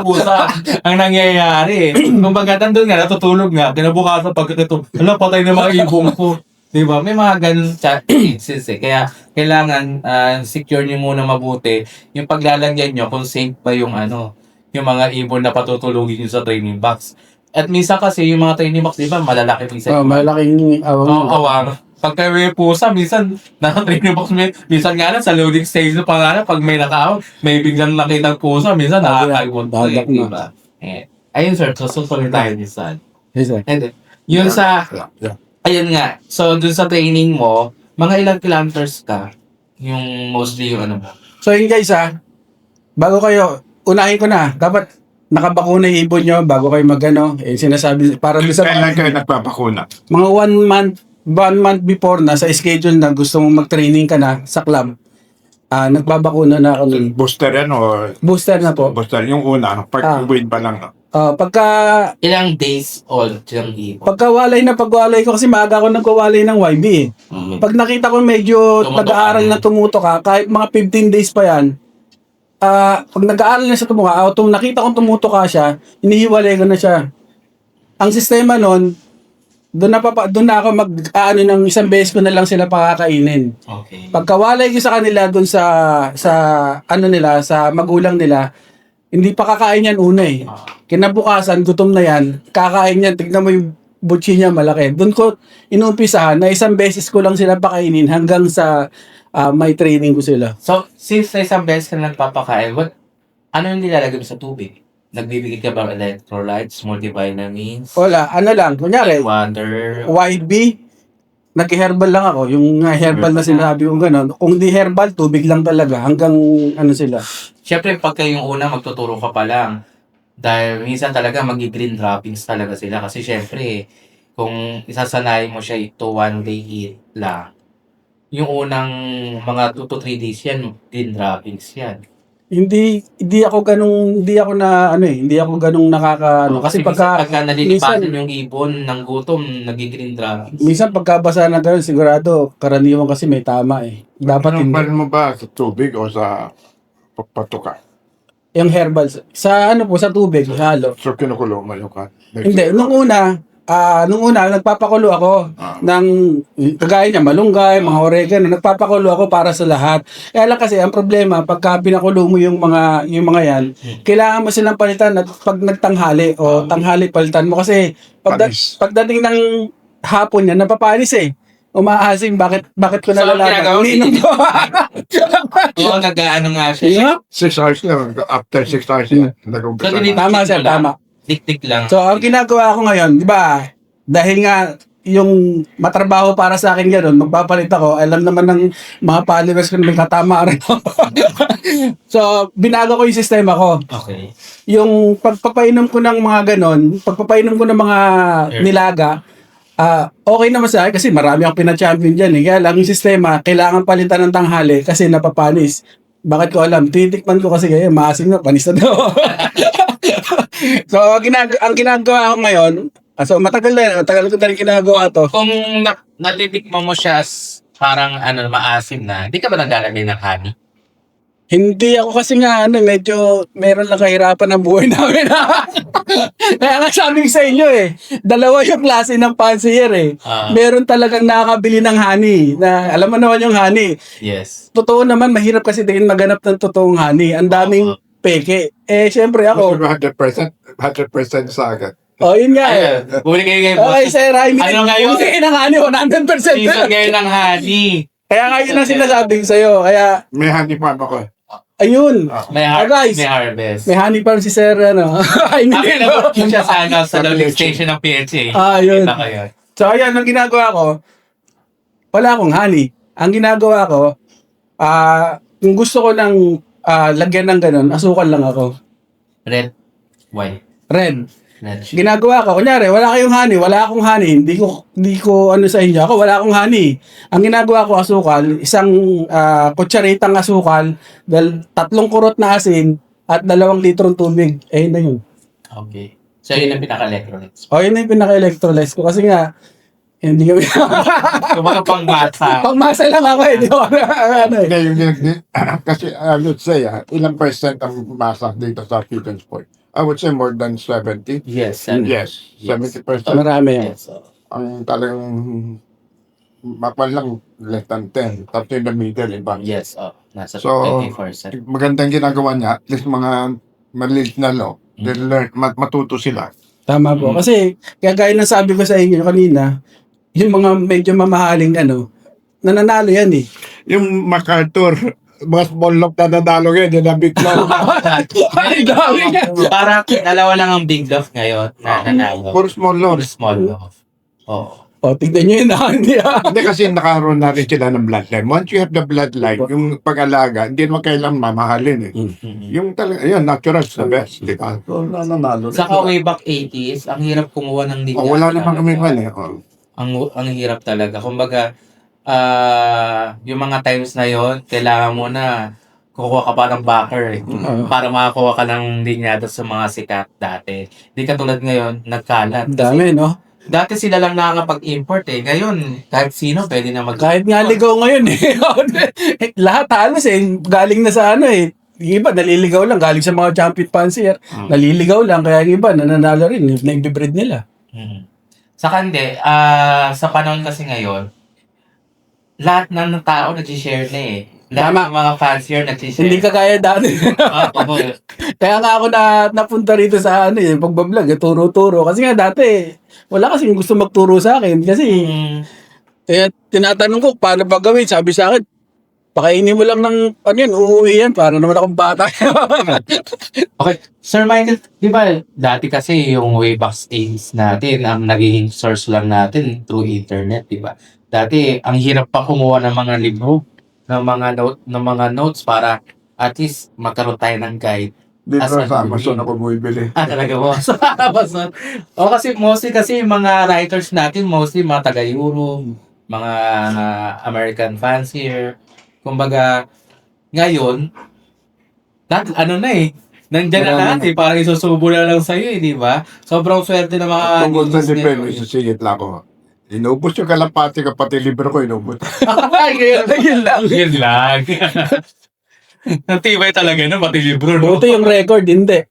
Pusa ang nangyayari. Kumbaga, nandun nga, natutulog nga. Kinabukasan pagkakito, patay na mga ibong ko. Diba? May mga ganun chances eh. Kaya, kailangan secure niyo muna mabuti yung paglalagyan niyo kung safe ba yung yung mga ibon na patutulugin niyo sa training box. At minsan kasi yung mga training box, di ba, malalaki minsan. Malaking awang. Awang. Pagka may pusa, minsan, nasa training box, minsan nga lang, sa loading stage na pa nga pag may nakaawang, may biglang nakitang pusa, minsan nakakaiwan po eh, di ba? Ayun sir, susunod tayo nisan. Yes, sir. And yun sa, ayun nga, so dun sa training mo, mga ilang kilometers ka, yung mostly yung mo. So yun guys bago kayo, unahin ko na, dapat nakabakuna yung ibon nyo bago kayo sinasabi, para doon sa Kailan kayo nagpapakuna? mga 1 month before na sa schedule na gusto mong mag-training ka na sa club, nagbabakuna na ako nun. Booster yan o Booster na po. booster? Yung una, pag-win pa lang. Pagka Ilang days old yung ibon? pagwalay ko kasi maaga ako nagwawalay ng YB eh. Pag nakita ko medyo Tumutok nag-aaral ka na tumuto ka, kahit mga 15 days pa yan, pag nag-aaral na siya tumuka, nakita kong tumuto ka siya, inihiwalay ko na siya. Ang sistema nun, doon na ako ng isang beses ko na lang sila pakakainin. Okay. Pagkawalay ko sa kanila doon sa magulang nila, hindi pa kakain yan una eh. Kinabukasan, gutom na yan, kakain yan, tignan mo yung butchi niya malaki. Doon ko inumpisahan na isang beses ko lang sila pakainin hanggang sa may training ko sila. So, since na isang beses ka nagpapakain, ano yung nilalagay mo sa tubig? Nagbibigay ka ba ng electrolytes, multivitamins, Wala, kunyari, water? YB, nag-herbal lang ako. Yung herbal na sinabi ko gano'n. Kung di herbal, tubig lang talaga. Hanggang sila. Siyempre, pagka yung una, magtuturo ka pa lang. Dahil minsan talaga magi-green droppings talaga sila. Kasi siyempre, kung isasanayin mo siya ito one day eat lang, yung unang mga 2 to 3 days yan, green droppings yan. Hindi ako ganung kasi pagka nalilipasan yung ibon ng gutom, nagi-green droppings. minsan pagkabasa na gano'n, sigurado karaniwan kasi may tama eh. Dapat hindi. Ano mo ba sa tubig o sa patuka? Yung herbal sa sa tubig halo. So kinukulo mo yung kat? Hindi, nung una nagpapakulo ako ng kagaya niya malunggay, mga oregano, nagpapakulo ako para sa lahat. Kaya lang kasi ang problema pagka pinakulo mo yung mga yan, kailangan mo silang palitan at pag nagtanghali o tanghali palitan mo kasi pagdating ng hapon yan napapanis eh. Umaasim, bakit ko So, ang ginagawa nalalaman? Oo, nag-ano nga siya. 6 hours lang. After 6 hours yan. So, dinidikdik Tama sir, lang. tama. Dikdik lang. So, ang ginagawa ko ngayon, di ba, dahil nga yung matrabaho para sa akin gano'n, magpapalit ako, alam naman ng mga followers ko na may katama rin ako. So, binago ko yung sistema ko. Okay. Yung pagpapainom ko ng mga gano'n, pagpapainom ko ng mga nilaga, Okay naman sa akin kasi marami akong pina-champion dyan eh. Kaya lang yung sistema, kailangan palitan ng tanghali kasi napapanis. Bakit ko alam? Titikman ko kasi ngayon, maasim na, panis na daw. So, ang ginagawa ko ngayon, so matagal ko na rin ginagawa to. Kung natitikman mo siya parang maasim na, hindi ka ba naglalagay ng honey? Hindi ako kasi nga medyo meron lang kahirapan ng buhay namin. Kaya nga sabi ko sa inyo dalawa yung klase ng fancier Meron talagang nakakabili ng honey na alam mo naman yung honey. Yes. Totoo naman mahirap kasi din maganap ng totoong honey. Ang daming peke. Syempre ako. 100% sa agad. Yun nga Bumili kayo kayo. Okay, Sir Jaime. Ano ngayon? Bumili ng honey 100%. Season ngayon ng honey. Kaya nga yun ang sinasabi ko sa'yo. Kaya, May honey farm ako. ayun. May Guys, harvest. may honey farm si Sir, Ay, hindi. Akin na po siya sa loading station ng PHA. Yun. Kita kayo. So, ayan, ang ginagawa ko, wala akong honey. Ang ginagawa ko, kung gusto ko ng lagyan ng ganun, asukal lang ako. Red, white, Red. red. Ginagawa ko, kunyari, wala kayong honey, wala akong honey, hindi ko sa inyo, ako wala akong honey. Ang ginagawa ko asukal, isang kutsaritang asukal, 3 kurot na asin, at 2 litrong tubig. Na yun. Okay. So, yun ang pinaka-electrolytes. Yun na yung pinaka-electrolytes ko, kasi nga, hindi kami, Kumaka pang mata. pangmasa lang ako hindi ko Hindi, kasi I would say, ilang percent ang masa dito sa Kitchen Sport? I would say more than 70. Yes. Yes, 70%. Marami yan. Yes. Ang talagang makwan lang less than 10. Tapos in the middle, iba. Yes. Nasa So, 24%. Magandang ginagawa niya, at least mga maliit na law, they'll learn, matuto sila. Tama po. Kasi, kaya gaya ng sabi ko sa inyo kanina, yung mga medyo mamahaling nananalo yan Yung MacArthur, mga small lock na nadalo yun, yung big lock. Ay, dami nga. Para dalawa lang ang big love ngayon na nanalo. Puro small lock. Small love. Oo. Tignan nyo yun hindi Hindi kasi nakaroon na rin sila ng bloodline. Once you have the bloodline, yung pag-alaga, hindi naman kailangan mamahalin Yung talaga, yun, natural sa best. Di ba? So, nanalo. Saka way back 80s, ang hirap kumuha ng linya. Wala namang kami man Ang hirap talaga. Kumbaga, yung mga times na yon, kailangan mo na kukuha ka pa ng backer para makakuha ka ng linyada sa mga sikat dati. Di katulad ngayon, nagkalat. Dami, no? Dati sila lang nakakapag-import Ngayon, kahit sino pwede na Kahit nga ligaw ngayon Lahat halos galing na sa yung iba naliligaw lang, galing sa mga champion fancier. Naliligaw lang, kaya yung iba nananalo rin, na-breed nila. Saka hindi, sa panahon kasi ngayon, lahat ng tao nag-share na Lahat ng mga fancier nag-share. Hindi kagaya dati. Kaya nga ako napunta rito sa pagbablog, turo-turo. Kasi nga dati, wala kasing gusto magturo sa akin. Kasi, kaya tinatanong ko, paano ba gawin? Sabi sa akin, pakainin mo lang ng, uuwi yan, para naman akong bata. Okay. Sir Michael, di ba, dati kasi yung way back stage natin, ang naging source lang natin through internet, di ba? Dati, ang hirap pa kumuha ng mga libro, ng mga notes para at least magkaroon tayo ng guide. Dito As sa an Amazon reading. ako bumibili. Talaga mo. Sa Amazon. Kasi mostly kasi yung mga writers natin, mostly mga taga-Europe, mga American fancier. Kumbaga, ngayon, nandiyan na lahat parang isusubo na lang sa'yo di ba? Sobrang swerte ng mga Tungkol sa news depende, ngayon. susingit lang ako. Inubos yung kalapati ka, pati libro ko inubos. Yun lang. Natibay talaga na, pati libro, no? Buti yung record, hindi.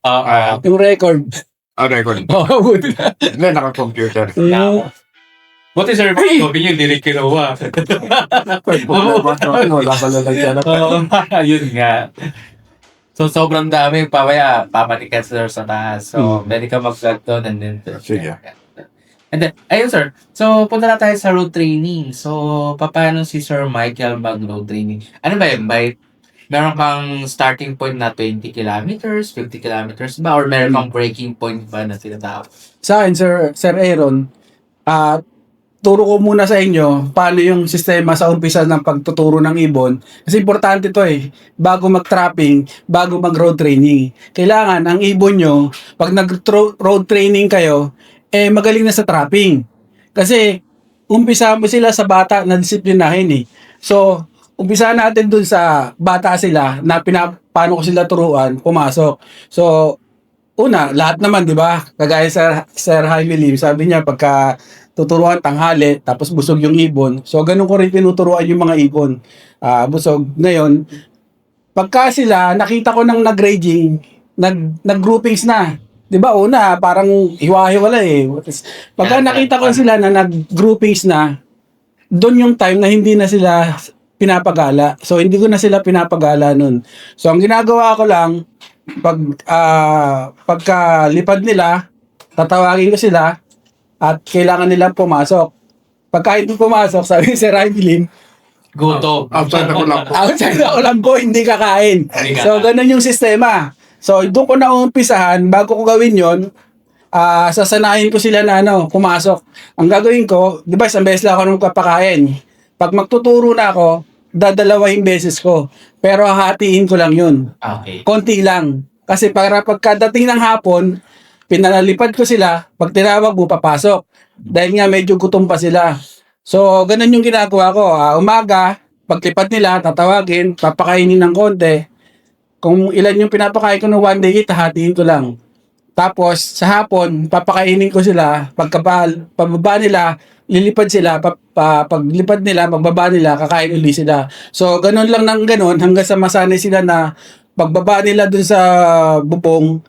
Yung record. Record. Buti na. Hindi, naka-computer. Buti sir, sabi niyo, hindi rin kinuha. Wala ka lalagyan Yun nga. So, sobrang dami. Papatikan sir sa taas. So, pwede ka mag-vlog doon and then... Sige. And then, ayun sir. So, punta na tayo sa road training. So, paano si Sir Michael mag-road training? Ano ba yun? Meron kang starting point na 20 kilometers, 50 kilometers ba? Or meron kang breaking point ba na tinatawag? Sa akin, Sir Aaron, turo ko muna sa inyo paano yung sistema sa umpisa ng pagtuturo ng ibon. Kasi importante to bago mag-trapping, bago mag-road training. Kailangan ang ibon nyo, pag nag-road training kayo, magaling na sa trapping. Kasi, umpisa mo sila sa bata na disiplinahin eh. So, umpisa natin dun sa bata sila na paano ko sila turuan, pumasok. So, una, lahat naman, di ba? Kagaya sa Sir Jaime Lim, sabi niya, pagka tuturuan tanghali, tapos busog yung ibon. So, ganun ko rin tinuturuan yung mga ibon. Busog. Ngayon, pagka sila, nakita ko ng nag-raging, nag-groupings na. Di ba, una, parang hiwa-hiwala eh. Pagka nakita ko sila na nag-groupings na, doon yung time na hindi na sila pinapagala. So, hindi ko na sila pinapagala nun. So, ang ginagawa ko lang, pagka lipad nila, tatawagin ko sila at kailangan nilang pumasok. Pagka hindi pumasok, sabi ni Sir Lim, Guto. Outside ako lang po. outside ako lang po, hindi kakain. Hindi So, kakain. ganun yung sistema. So, doon ko na umpisahan, bago ko gawin yon, sasanayin ko sila na pumasok. Ang gagawin ko, di ba, isang beses lang ako nung kapakain. Pag magtuturo na ako, dadalawahin beses ko. Pero hahatiin ko lang yun. Okay. Konti lang. Kasi para pagkadating ng hapon, pinalipad ko sila, pag tinawag mo, papasok. Dahil nga medyo gutom pa sila. So, ganun yung ginagawa ko. Umaga, paglipad nila, tatawagin, papakainin ng konti. Kung ilan yung pinapakain ko ng one day, hahatiin ko lang. Tapos, sa hapon, papakainin ko sila. Pababa nila, lilipad sila. Paglipad nila, pagbaba nila, kakain uli sila. So, ganun lang ng ganun, hanggang sa masanay sila na pagbaba nila dun sa bubong,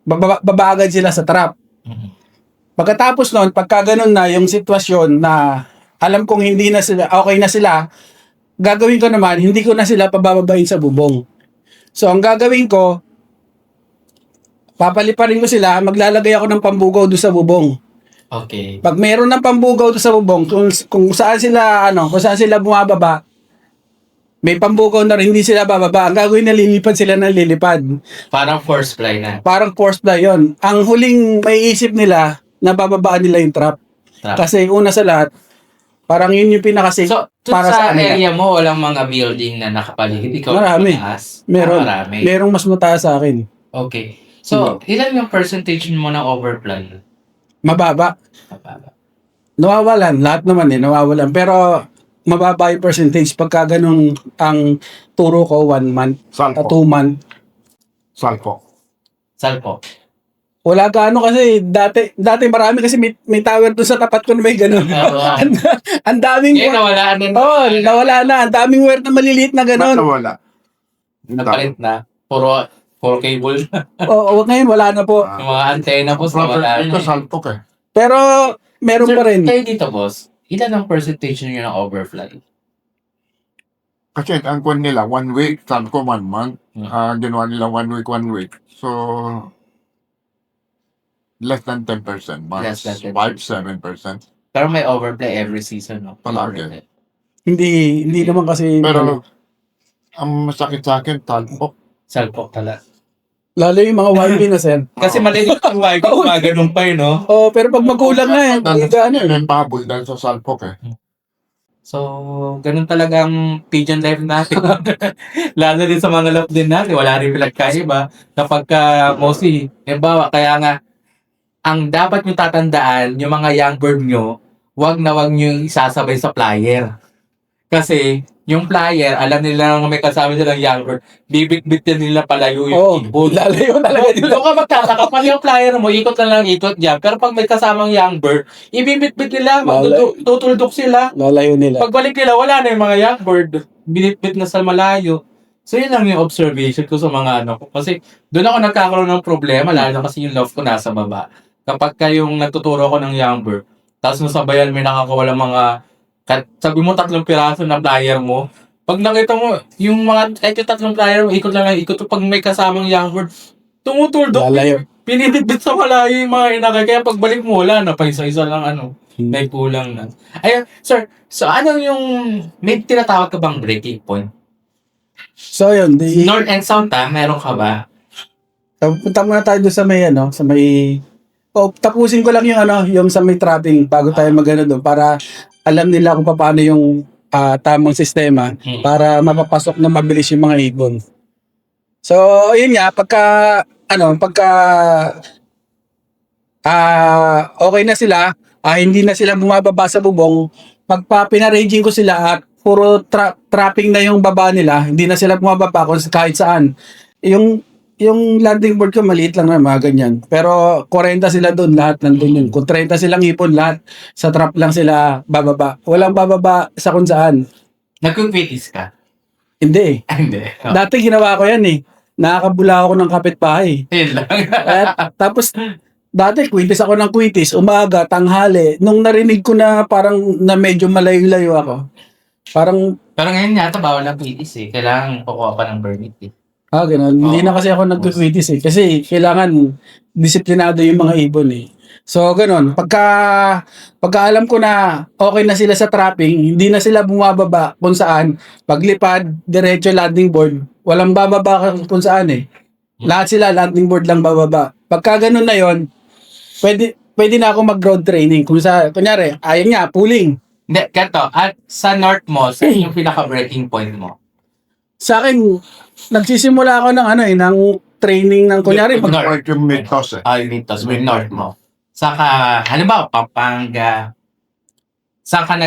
babagad sila sa trap. Mhm. Pagkatapos nun, pagka ganun na yung sitwasyon na alam kong hindi na sila, okay na sila, gagawin ko naman, hindi ko na sila pabababain sa bubong. So, ang gagawin ko, papaliparin ko sila, maglalagay ako ng pambugaw doon sa bubong. Okay. Pag mayroon ng pambugaw doon sa bubong, kung saan sila, kung saan sila bumababa, may pambugaw na rin, hindi sila bababa. Ang gagawin na lilipad sila na lilipad. Parang force fly na. Parang force fly yun. Ang huling may isip nila, na bababaan nila yung trap. Trap. Kasi una sa lahat, parang yun yung pinaka-safe So, para sa sa kanila. area mo, walang mga building na nakapaligid. Ikaw Marami. mataas. Meron. Marami. Merong mas mataas sa akin. Okay. So, ilan yung percentage mo ng overfly? Mababa. Mababa. Nawawalan. Lahat naman nawawalan. Pero, mababa yung percentage pagka ganun ang turo ko 1 month, Salpo. 2 month. Salpo. Salpo. Wala gaano kasi dati marami kasi may tower doon sa tapat ko na may ganun. Ang daming Ngayon, nawala na. nawala na. Ang daming wire na maliliit na Ba't ganun. nawala? Napalit na. Puro cable na. Oo, ngayon wala na po. Yung mga antena po, nawala Ito na. salpo ka. Pero meron Sir, pa rin. kayo dito, boss, ilan ang percentage nyo ng overfly? Kasi ang kwan nila, 1 week, sabi ko 1 month. Hmm. Ginawa nila 1 week. So, less than 10%. Less than 10%. 5-7%. Pero may overplay every season, no? Palagi. Hindi naman kasi Pero, ang masakit sa akin, talpo. Salpo talaga. lalo yung mga YB na sir. Kasi maliit yung wifi, mga ganun pa yun, no? Oh, pero pag magulang na hindi gaano. Yung bubble dahil sa salpo ka. So, ganun talagang pigeon life natin. Lalo din sa mga love din natin, wala rin pinagkaiba. Kapag mostly, kaya nga, ang dapat nyo tatandaan, yung mga young bird nyo, wag nyo yung isasabay sa flyer. Kasi, yung flyer, alam nila na may kasama silang young bird, bibit-bit nila palayo Oh, yung ibon. lalayo talaga nila. Doon ka magtataka, pag yung flyer mo, ikot na lang ikot dyan. Pero pag may kasamang young bird, ibibit-bit nila, tutuldok sila. Lalayo nila. Pagbalik nila, wala na yung mga young bird. Binitbit na sa malayo. So, yun lang yung observation ko sa mga ko. Kasi, doon ako nagkakaroon ng problema, lalo na kasi yung love ko nasa baba. Kapag yung nagtuturo ko ng young bird, tapos nasabayan may nakakawalang mga, sabi mo 3 piraso na flyer mo, pag nakita mo, yung mga, yung 3 flyer mo, ikot lang, ikot. Pag may kasamang young bird, tumutuldok. Lalayo. Pinitbit sa malayo yung mga inakay. Kaya pagbalik mo, wala na, pa isa-isa lang may kulang na. Ayun, sir, so ano yung, may tinatawag ka bang breaking point? So yun, North and South meron ka ba? punta muna tayo doon sa may sa may tapusin ko lang yung sa may trapping bago tayo magano doon para alam nila kung paano yung tamang sistema para mapapasok na mabilis yung mga ibon. So, yun nga pagka okay na sila, hindi na sila bumababa sa bubong. Pagpa pinaranging ko sila at puro trapping na yung baba nila, hindi na sila bumababa kung kahit saan. Yung landing board ko maliit lang na mga ganyan. Pero 40 sila doon, lahat nandun yun. Kung 30 silang ipon, lahat sa trap lang sila bababa. Walang bababa sa kung saan. Nagkukwitis ka? Hindi eh. Hindi. Oh. Dati ginawa ko yan eh. Nakakabula ako ng kapitbahay. Yun lang. Tapos, dati kwitis ako ng kwitis, umaga, tanghali. Nung narinig ko na parang na medyo malayo-layo ako, parang, Pero ngayon yata bawal ang kwitis eh. Kailangan kukuha ka ng permit eh. gano'n. Hindi na kasi ako nagkikwitis eh. Kasi kailangan disiplinado yung mga ibon eh. So, gano'n. Pagka alam ko na okay na sila sa trapping, hindi na sila bumababa kung saan, paglipad, diretso landing board, walang bababa kung saan eh. Lahat sila landing board lang bababa. Pagka gano'n na yon, pwede na ako mag-ground training. Kung kunyari, ayun nga, pooling. Hindi, ganito. At sa north mo, saan yung pinaka-breaking point mo? Sa akin, nagsisimula ako ng training ng kunyari, Mag-work yung mid-toss eh. Ay, Mintos, yung north mo. Saka, halimbawa, Pampanga. Saan ka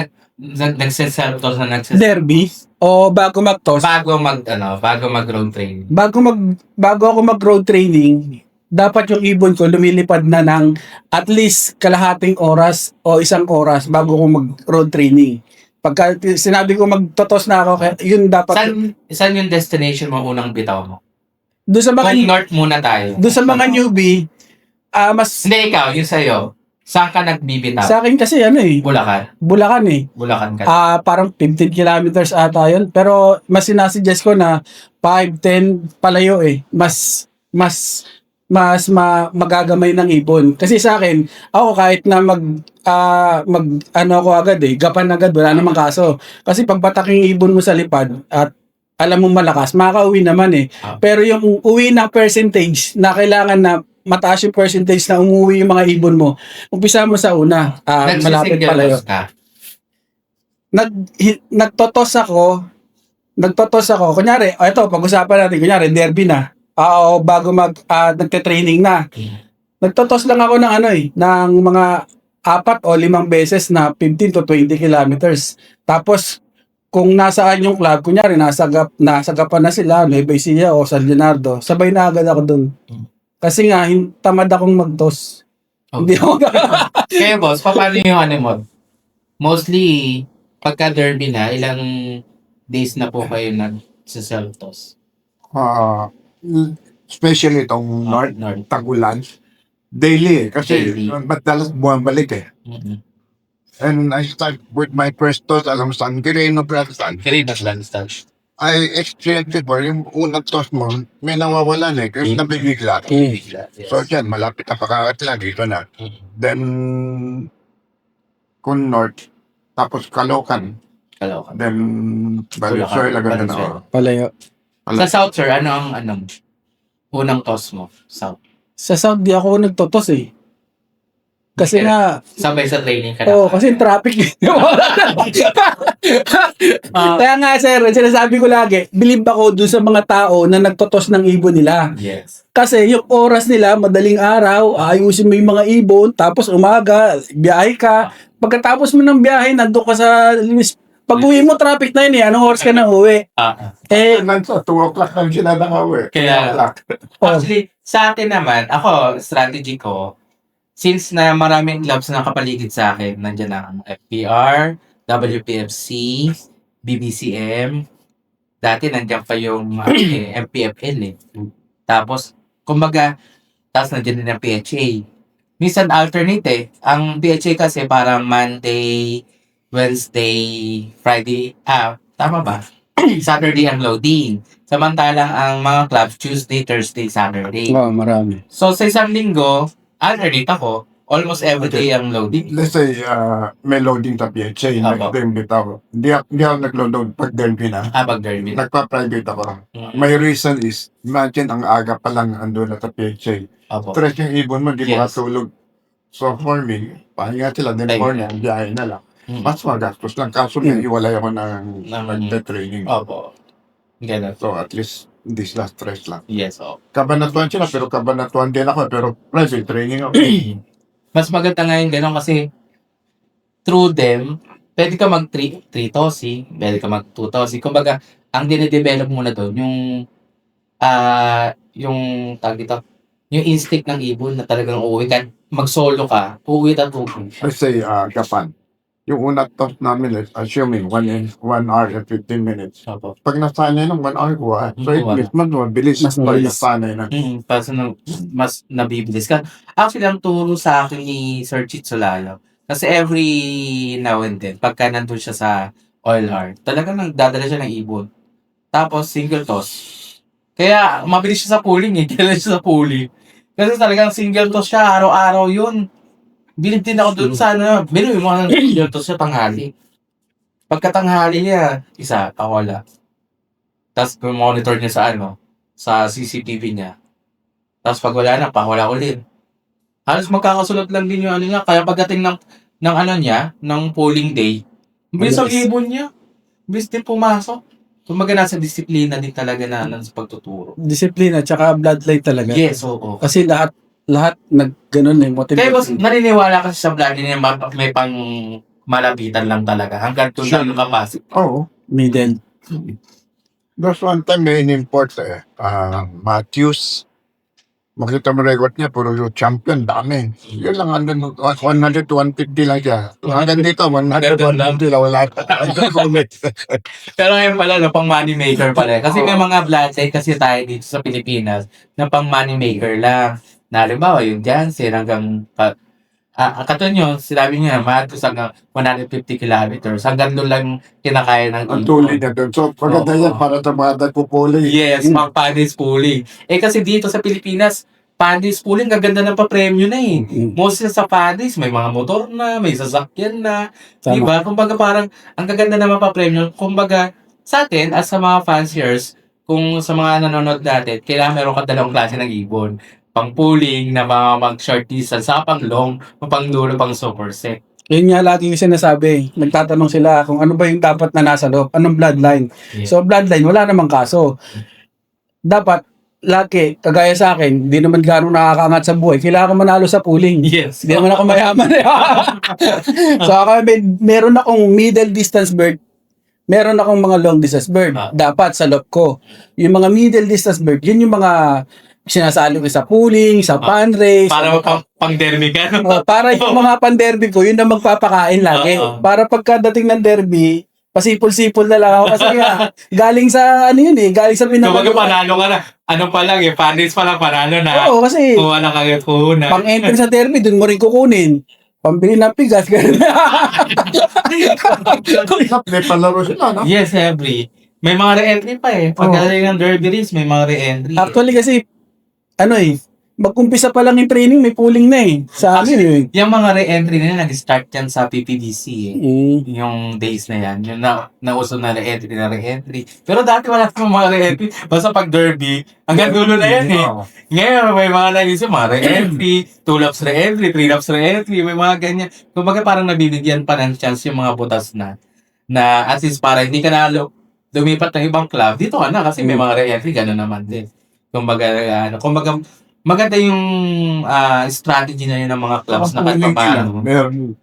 nagsiself-toss na derby o bago mag-toss. Bago mag-road training. Bago ako mag-road training, dapat yung ibon ko lumilipad na ng at least kalahating oras o isang oras bago ko mag-road training. Pagka sinabi ko magtotos na ako, yun dapat. Saan yung destination mo unang bitaw mo? Doon sa mga Kung north muna tayo. doon sa mga newbie, mas Hindi, ikaw, yung sa'yo. Saan ka nagbibitaw? sa akin kasi Bulacan. Bulacan eh. Bulacan ka. Parang 15 kilometers ata yun. Pero mas sinasuggest ko na 5, 10 palayo eh. Mas magagamay ng ibon. Kasi sa akin, ako kahit na ako agad gapan agad, wala namang kaso. Kasi pag batak yung ibon mo sa lipad at alam mo malakas, makaka-uwi naman eh. Pero yung uwi na percentage na kailangan na mataas yung percentage na umuwi yung mga ibon mo, umpisa mo sa una, malapit palayo. Ka. Nagtotos ako, kunyari, ito, pag-usapan natin, kunyari, derby na, bago nagte-training na. Nagtotos lang ako ng mga 4 o 5 beses na 15 to 20 kilometers. Tapos, kung nasaan yung club, kunyari, nasagapan na sila, Nueva Ecija o San Leonardo, sabay na agad ako dun. Kasi nga, tamad akong mag-toss. Hindi ako Kaya boss, paano yung mo? Mostly, pagka derby na, ilang days na po kayo nag-self-toss? Especially itong North, Tagulan, daily eh. Kasi madalas bumabalik eh. Mm-hmm. And I start with my first toss, alam saan, Quirino, Protestant. Kirinas lang start. I experienced before, yung unang toss mo, may nawawalan eh, kasi nabibigla. So dyan, malapit na pakakatla, dito na. Then, kung North, tapos Caloocan. Then, Valenzuela, ganun na. palayo. Sa South, sir, ano ang unang toss mo? South. Sa South, di ako nagtotos eh. Kasi nga, Sabay sa training ka na. kasi yung traffic. Kaya nga sir, sinasabi ko lagi, believe ako dun sa mga tao na nagtotos ng ibon nila. Yes. Kasi yung oras nila, madaling araw, ayusin mo yung mga ibon, tapos umaga, biyahe ka. Pagkatapos mo ng biyahe, nandun ka sa pag-uwi mo, traffic na yun eh. Anong oras ka na uwi? Nasa 2 o'clock lang sila nakawi. Kaya, actually, sa atin naman, ako, strategy ko, since na maraming clubs na nakapaligid sa akin, nandiyan ang FPR, WPFC, BBCM, dati nandiyan pa yung MPFL eh. Tapos, kumbaga, tapos nandiyan din ang PHA. Minsan alternate eh. Ang PHA kasi parang Monday, Wednesday, Friday, tama ba? Saturday ang loading. Samantalang ang mga clubs, Tuesday, Thursday, Saturday. Marami. So, sa isang linggo, alternate ako. Almost every day ang loading. Let's say, may loading sa PHA, nag-derby ako. Hindi ako nag-load pag derby na. Pag derby. Nagpa-private ako. My reason is, imagine ang aga pa lang andun na sa PHA. Stress yung ibon mo, di makatulog. So for me, pahinga sila, then morning, biyahe na lang. Mas magastos lang. Kaso may iwalay ako ng training. Ganun. So at least, hindi sila stress lang. Yes, Kabanatuan sila, pero kabanatuan din ako. Pero private training ako. Mas maganda nga yung ganun kasi through them, pwede ka mag 3 tosi, pwede ka mag 2 tosi. Kumbaga, ang dine-develop mo na doon, yung tawag dito, yung instinct ng ibon na talagang uuwi ka, mag-solo ka, uuwi at uuwi. Let's say, Japan. Yung una toss namin is assuming 1 hour and 15 minutes. Opo. Pag nasanay ng 1 hour ko, so it means mas mabilis. Mas Pag mabilis. nasanay na. Para mas nabibilis ka. Actually, ang turo sa akin ni Sir Chitsulayo, kasi every now and then, pagka nandun siya sa oil heart, talagang nagdadala siya ng ibon. Tapos, single toss. Kaya, mabilis siya sa pulling eh. Kailan siya sa pulling. Kasi talagang single toss siya, araw-araw yun. Bilib din ako dun sa binuwi mo ng single toss siya tanghali. Pagkatanghali niya, isa, pawala. Tapos, monitor niya sa CCTV niya. Tapos pag wala na, pawala ulit. Halos magkakasunod lang din yung niya. Kaya pagdating ng polling day, bilis ang Bilis. ibon niya. Bilis din pumasok. Kumbaga nasa disiplina din talaga na sa pagtuturo. Disiplina, tsaka bloodline talaga. Yes, oo. Kasi lahat ganun Kaya boss, motivation. naniniwala kasi sa bloodline niya may pang malapitan lang talaga. Hanggang doon lang nakapasok. Oo. Middle. There's one time may in-import Matthews. Makita mo record niya, puro yung champion, dami. Yun lang, 100 to 150 lang siya. Hanggang dito, 100 to 150 lang, wala. Pero ngayon pala, pang money maker pala. Kasi may mga bloodline kasi tayo dito sa Pilipinas na pang money maker lang. Na halimbawa, yung Jansen hanggang katulad nyo, sinabi niya, Matos hanggang 150 kilometers. Hanggang doon lang kinakaya ng Ang tuloy na doon. So, maganda yan para sa mga nagpupuli. Yes, mga panis pooling. Kasi dito sa Pilipinas, panis pooling, gaganda ng pa-premyo na eh. Mostly sa panis, may mga motor na, may sasakyan na. Tama. Diba? Kumbaga parang, ang gaganda naman pa-premyo. Kumbaga, sa atin, as sa mga fanciers, kung sa mga nanonood natin, kailangan meron ka dalawang klase ng ibon. Pang pooling na mga mag-short distance, sa pang long, o pang dulo, pang super set. Yun nga lagi yung sinasabi. Nagtatanong sila kung ano ba yung dapat na nasa loob. Anong bloodline? Yeah. So, bloodline, wala namang kaso. Dapat, laki, kagaya sa akin, di naman gano'ng nakakaangat sa buhay. Kailangan ko manalo sa pooling. Yes. Hindi naman ako mayaman. So, ako, meron akong middle distance bird. Meron akong mga long distance bird. Dapat sa loob ko. Yung mga middle distance bird, yun yung mga sinasali ko sa pooling, sa pan race. Para pang-derby ka. Para yung mga pan-derby ko, yun na magpapakain lagi. Para pagkadating ng derby, pasipol-sipol na lang ako. Kasi galing sa, galing sa Kumbaga panalo ka na. Ano pa lang panis pa lang panalo na. Oo, kasi Kuha na kagad kuhunan. pang-entry sa derby, dun mo rin kukunin. Pambili ng pigas. May palaro sila, no? Yes, every. May mga re-entry pa eh. Pagdating ng derby race, may mga re-entry. Actually kasi, magkumpisa pa lang yung training, may pooling na eh. Sa amin eh. Yung mga re-entry na yan, nag-start yan sa PPDC eh. Mm. Yung days na yan. Yung nauso na re-entry. Pero dati wala sa mga re-entry. Basta pag derby, hanggang dulo na yan eh. Ngayon, may mga naisip, mga re-entry, 2 laps re-entry, 3 laps re-entry, may mga ganyan. Kumbaga parang nabibigyan pa ng chance yung mga butas na at least para hindi ka na lumipat ng ibang club, dito ka na kasi may mga re-entry, gano'n naman din. Kumbaga, maganda yung strategy na yun ng mga clubs na kahit paano. Meron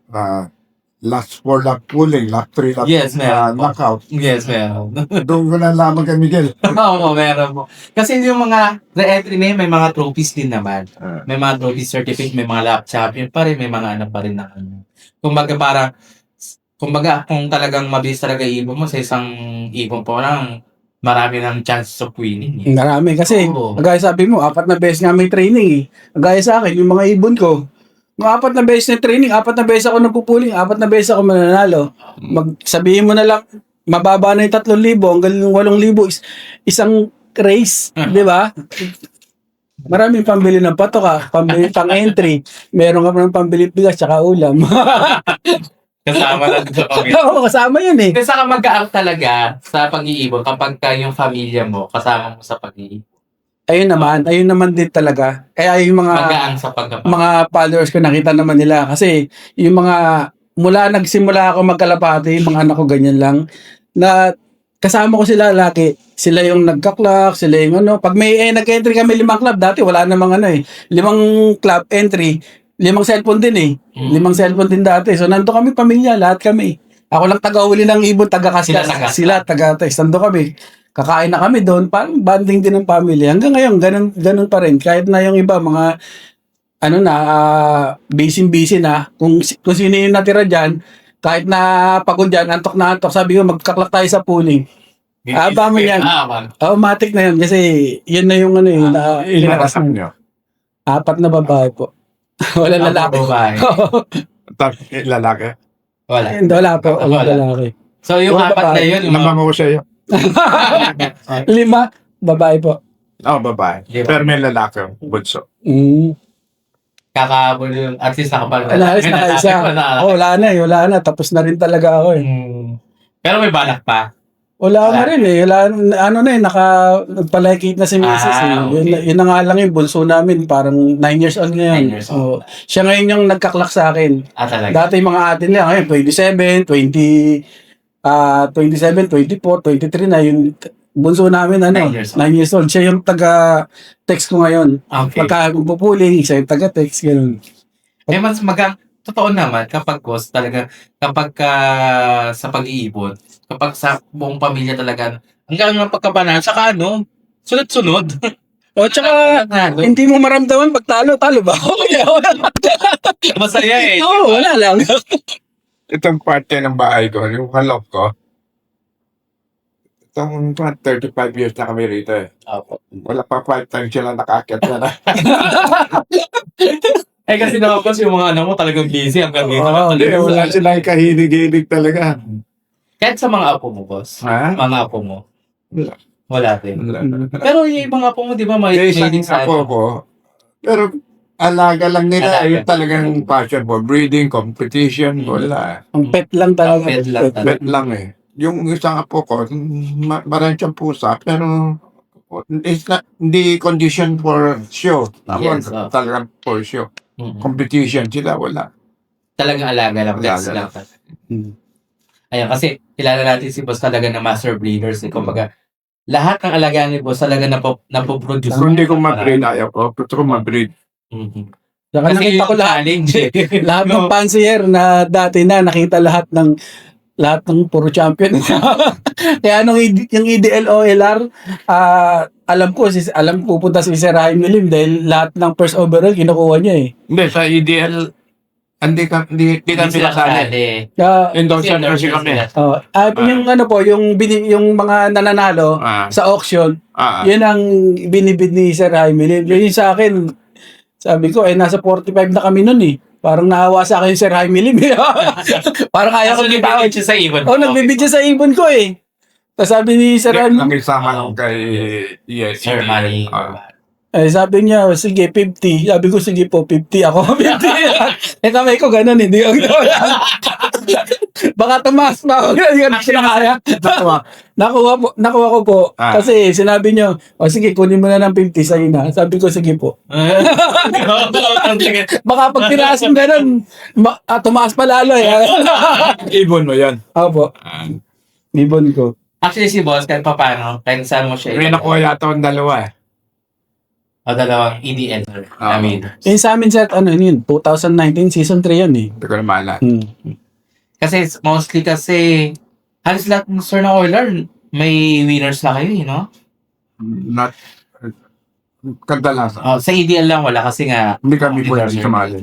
last 4 lap pooling, lap 3 lap Yes, meron po. knockout. Yes, meron. Doon ko na lamang kay Miguel. Oo, meron po. Kasi yung mga re-entry na yun, may mga trophies din naman. Ah. May mga trophy certificate, may mga lap champion pa rin, may mga ano pa rin na ano. Kumbaga, kung talagang mabilis talaga ibon mo, sa isang ibon po lang, marami ng chances of winning. Eh. Marami kasi, Oo. gaya sabi mo, 4 na beses nga may training eh. Gaya sa akin, yung mga ibon ko, mga 4 na beses na training, 4 na beses ako nagpupuling, 4 na beses ako mananalo. Sabihin mo na lang, mababa na yung 3,000, hanggang yung 8,000 isang race, di ba? Maraming pambili ng patoka, pambili pang entry, meron ka pa ng pambili bigas tsaka ulam. Kasama lang sa pamilya. Oo, kasama yun eh. Kasi saka mag-aang talaga sa pag-iibon kapag yung pamilya mo, kasama mo sa pag-iibon. Ayun naman din talaga. Kaya yung Mag-aang sa pagkapag. mga followers ko nakita naman nila kasi yung mga mula nagsimula ako magkalapati, yung mga anak ko ganyan lang na kasama ko sila lagi. Sila yung nagka-clock, sila yung pag may nag-entry kami 5 club, dati wala namang 5 club entry. limang cellphone din eh. Limang cellphone din dati. So, nandun kami pamilya, lahat kami. Ako lang taga-uli ng ibon, taga-kaskas. Sila taga-text. Nandun kami. Kakain na kami doon. Parang banding din ng family. Hanggang ngayon, ganun pa rin. Kahit na yung iba, mga busy na. Kung sino yung natira dyan, kahit na pagod dyan, antok na antok, sabi ko, magkaklak tayo sa pooling. Aba mo yan. Automatic na yan. Kasi yun na yung Inarasan nyo. 4 na babae po. Wala lalaki. Tapos lalaki. Wala. Hindi, wala po. Wala lalaki. So, yung Wala 4 na babae. yun, yung Naman ko sa'yo. 5, babae po. Babae. Di ba? Pero may lalaki, bunso. kakahabol yung, at least nakapal Wala, alis na isa. Wala na. Tapos na rin talaga ako eh. Pero may balak pa. Wala na rin eh. Nagpalakit na si Mrs. Yun na nga lang yung bunso namin. Parang 9 years old ngayon. 9 years old. Siya ngayon yung nagkaklak sa akin. Talaga. Dati yung mga atin niya, ngayon 27, 24, 23 na yung bunso namin 9 years 9 years old. Siya yung taga-text ko ngayon. Okay. Pagka pupuling, siya yung taga-text. Ganun. Mas totoo naman kapag boss talaga, kapag sa pag-iipon, kapag sa buong pamilya talaga, hanggang ang pagkabanal, saka sunod-sunod. O tsaka, hindi mo maramdaman pag talo ba? Masaya eh. Oo, wala lang. Itong parte ng bahay ko, yung kalop ko, itong 35 years na kami rito eh. Opo. Wala pa 5 times sila nakakit na. Kasi naman boss, yung mga anak mo talagang busy hanggang dito. Wala silang kahilig-hilig talaga. Kahit sa mga apo mo, boss. Ha? Mga apo mo. Wala. Wala din. Wala. Pero yung ibang apo mo, di ba, may Yung isang din sa apo ko, pero alaga lang nila. Alaga. Yung talagang passion for breeding, competition, wala. Ang pet lang talaga. Pet lang talaga. Bet lang eh. Yung isang apo ko, marami siyang pusa, pero hindi condition for show. Yes, Talagang for show. Mhm. Competition sila, wala. Talagang alaga lang. Pets Alaga lang. Hmm. Ayan, kasi kilala natin si boss talaga na master breeders. Kumbaga, lahat ng alagaan ni boss talaga napoproduce. Kung hindi ko mag-breed, ayaw ko. Gusto ko mag-breed. Mhm. Saka Kasi nakita ko yung lahat. challenge eh. Lahat ng fancier na dati na nakita lahat ng puro champion. Kaya yung EDL OLR, alam pupunta si Sir Jaime Lim dahil lahat ng first overall kinukuha niya eh. Hindi, sa EDL, hindi kami pinasali. Endorser kasi kami. Yung yung mga nananalo sa auction, yun ang binibid ni Sir Jaime Lim. Yun sa akin, sabi ko, nasa 45 na kami nun eh. Parang naawa sa akin yung Sir Jaime Lim. Parang ayaw ko Nagbibigay siya sa ibon. nagbibidyo sa ibon ko eh. Tapos sabi ni Sir Jaime, Nakisama lang kay Sir Manny. sabi niya, sige, 50. Sabi ko, sige po, 50 ako. 50. Kamay ko ganun, hindi ko. Baka tumaas pa ako. Hindi ko kinakaya. Nakuha ko po. Kasi sinabi niyo, sige, kunin mo na ng 50 sa'yo na. Sabi ko, sige po. Baka pag tinaas yung ganun, tumaas pa lalo eh. Ibon mo yan. Opo. Ibon ko. Actually, si boss, kahit paano, kahit saan mo siya. May nakuha yata ang dalawa eh. O dalawang EDL. Yung sa amin, sir, yun, 2019 season 3 yan eh. Hindi ko na maalala. Kasi mostly halos lahat ng store na Oiler, may winners na kayo no? Not, kadalasan. Sa EDL lang wala kasi nga Hindi kami pwede winner. sumali.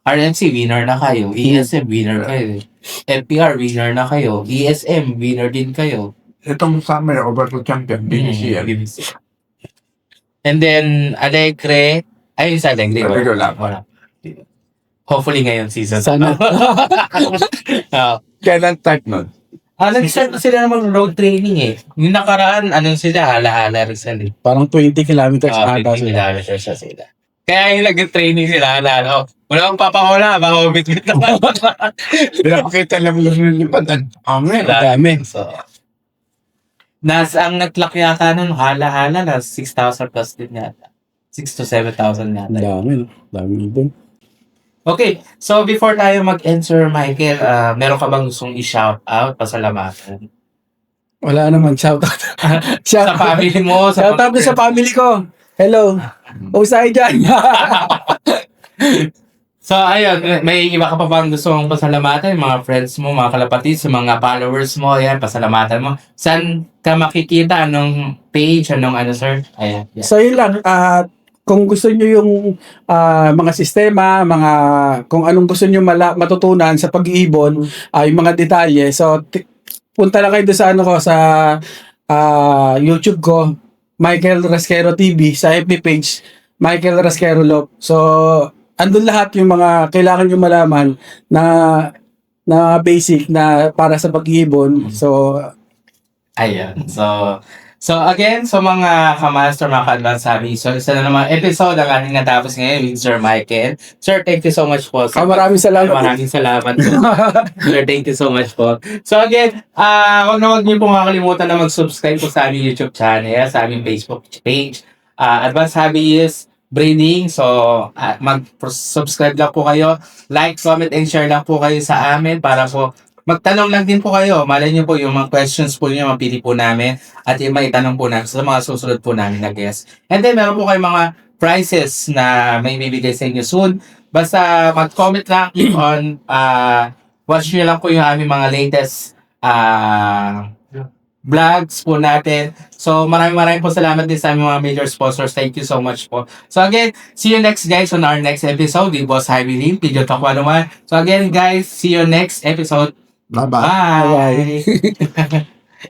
RNC winner na kayo, ESM winner kayo, FPR winner na kayo, ESM winner din kayo. Itong summer, overall champion, BBCL. And then Alegre, ayun sa Alegre. Alegre lang. Wala. Hopefully ngayon season. Sana. Kailan type nun? Nag-start na sila naman road training eh. Yung nakaraan, sila, hala-hala rin sila. Parang 20 kilometers ata 20 sila. kilometers na sila. Kaya yung nag-training sila, hala-hala. Wala akong papahula, baka bit-bit naman. Pinapakita lang yung lilipan. Dami. So, ang nag-clock yata nun, hala-hala na 6,000 plus din yata. 6 to 7,000 yata. Dami, no? Dami ibon. Okay, so before tayo mag-end, Sir Michael, meron ka bang gustong i-shout out, pasalamatan? Wala naman, shoutout. Sa family mo, Shoutout sa family ko. Hello. Usay dyan. So, ayun, may iba ka pa bang gusto mong pasalamatan? Yung mga friends mo, mga kalapatid, sa mga followers mo, ayan, pasalamatan mo. Saan ka makikita? Anong page? Anong ano, sir? Ayan. Yeah. So yun lang, kung gusto niyo yung mga sistema, mga kung anong gusto niyo matutunan sa pag-iibon, yung mga detalye. So punta lang kayo doon sa ano ko sa YouTube ko, Michael Rasquero TV, sa FB page, Michael Rasquero Lop. So andun lahat yung mga kailangan niyo malaman na basic na para sa pag-iibon. So Ayan. So again, so mga kamaster, mga ka-advance hobby, so isa na naman episode ang ating natapos ngayon with Sir Michael. Sir, thank you so much po. maraming salamat. Maraming salamat po. Sir, thank you so much po. So again, wag niyo po makakalimutan na mag-subscribe po sa aming YouTube channel, sa aming Facebook page. Advanced Hobbyist Breeding. So, mag-subscribe lang po kayo. Like, comment, and share lang po kayo sa amin para po magtanong lang din po kayo. Malay niyo po yung mga questions po niyo, mapili po namin at yung maitanong po namin sa mga susunod po namin na guest. And then, meron po kayong mga prizes na may bibigay sa inyo soon. Basta mag-comment lang, click on, watch nyo lang po yung aming mga latest vlogs po natin. So, maraming po salamat din sa aming mga major sponsors. Thank you so much po. So, again, see you next guys on our next episode with Boss Jaime Lim, Pidyo Takwa naman. So, again guys, see you next episode. Bye-bye. Bye!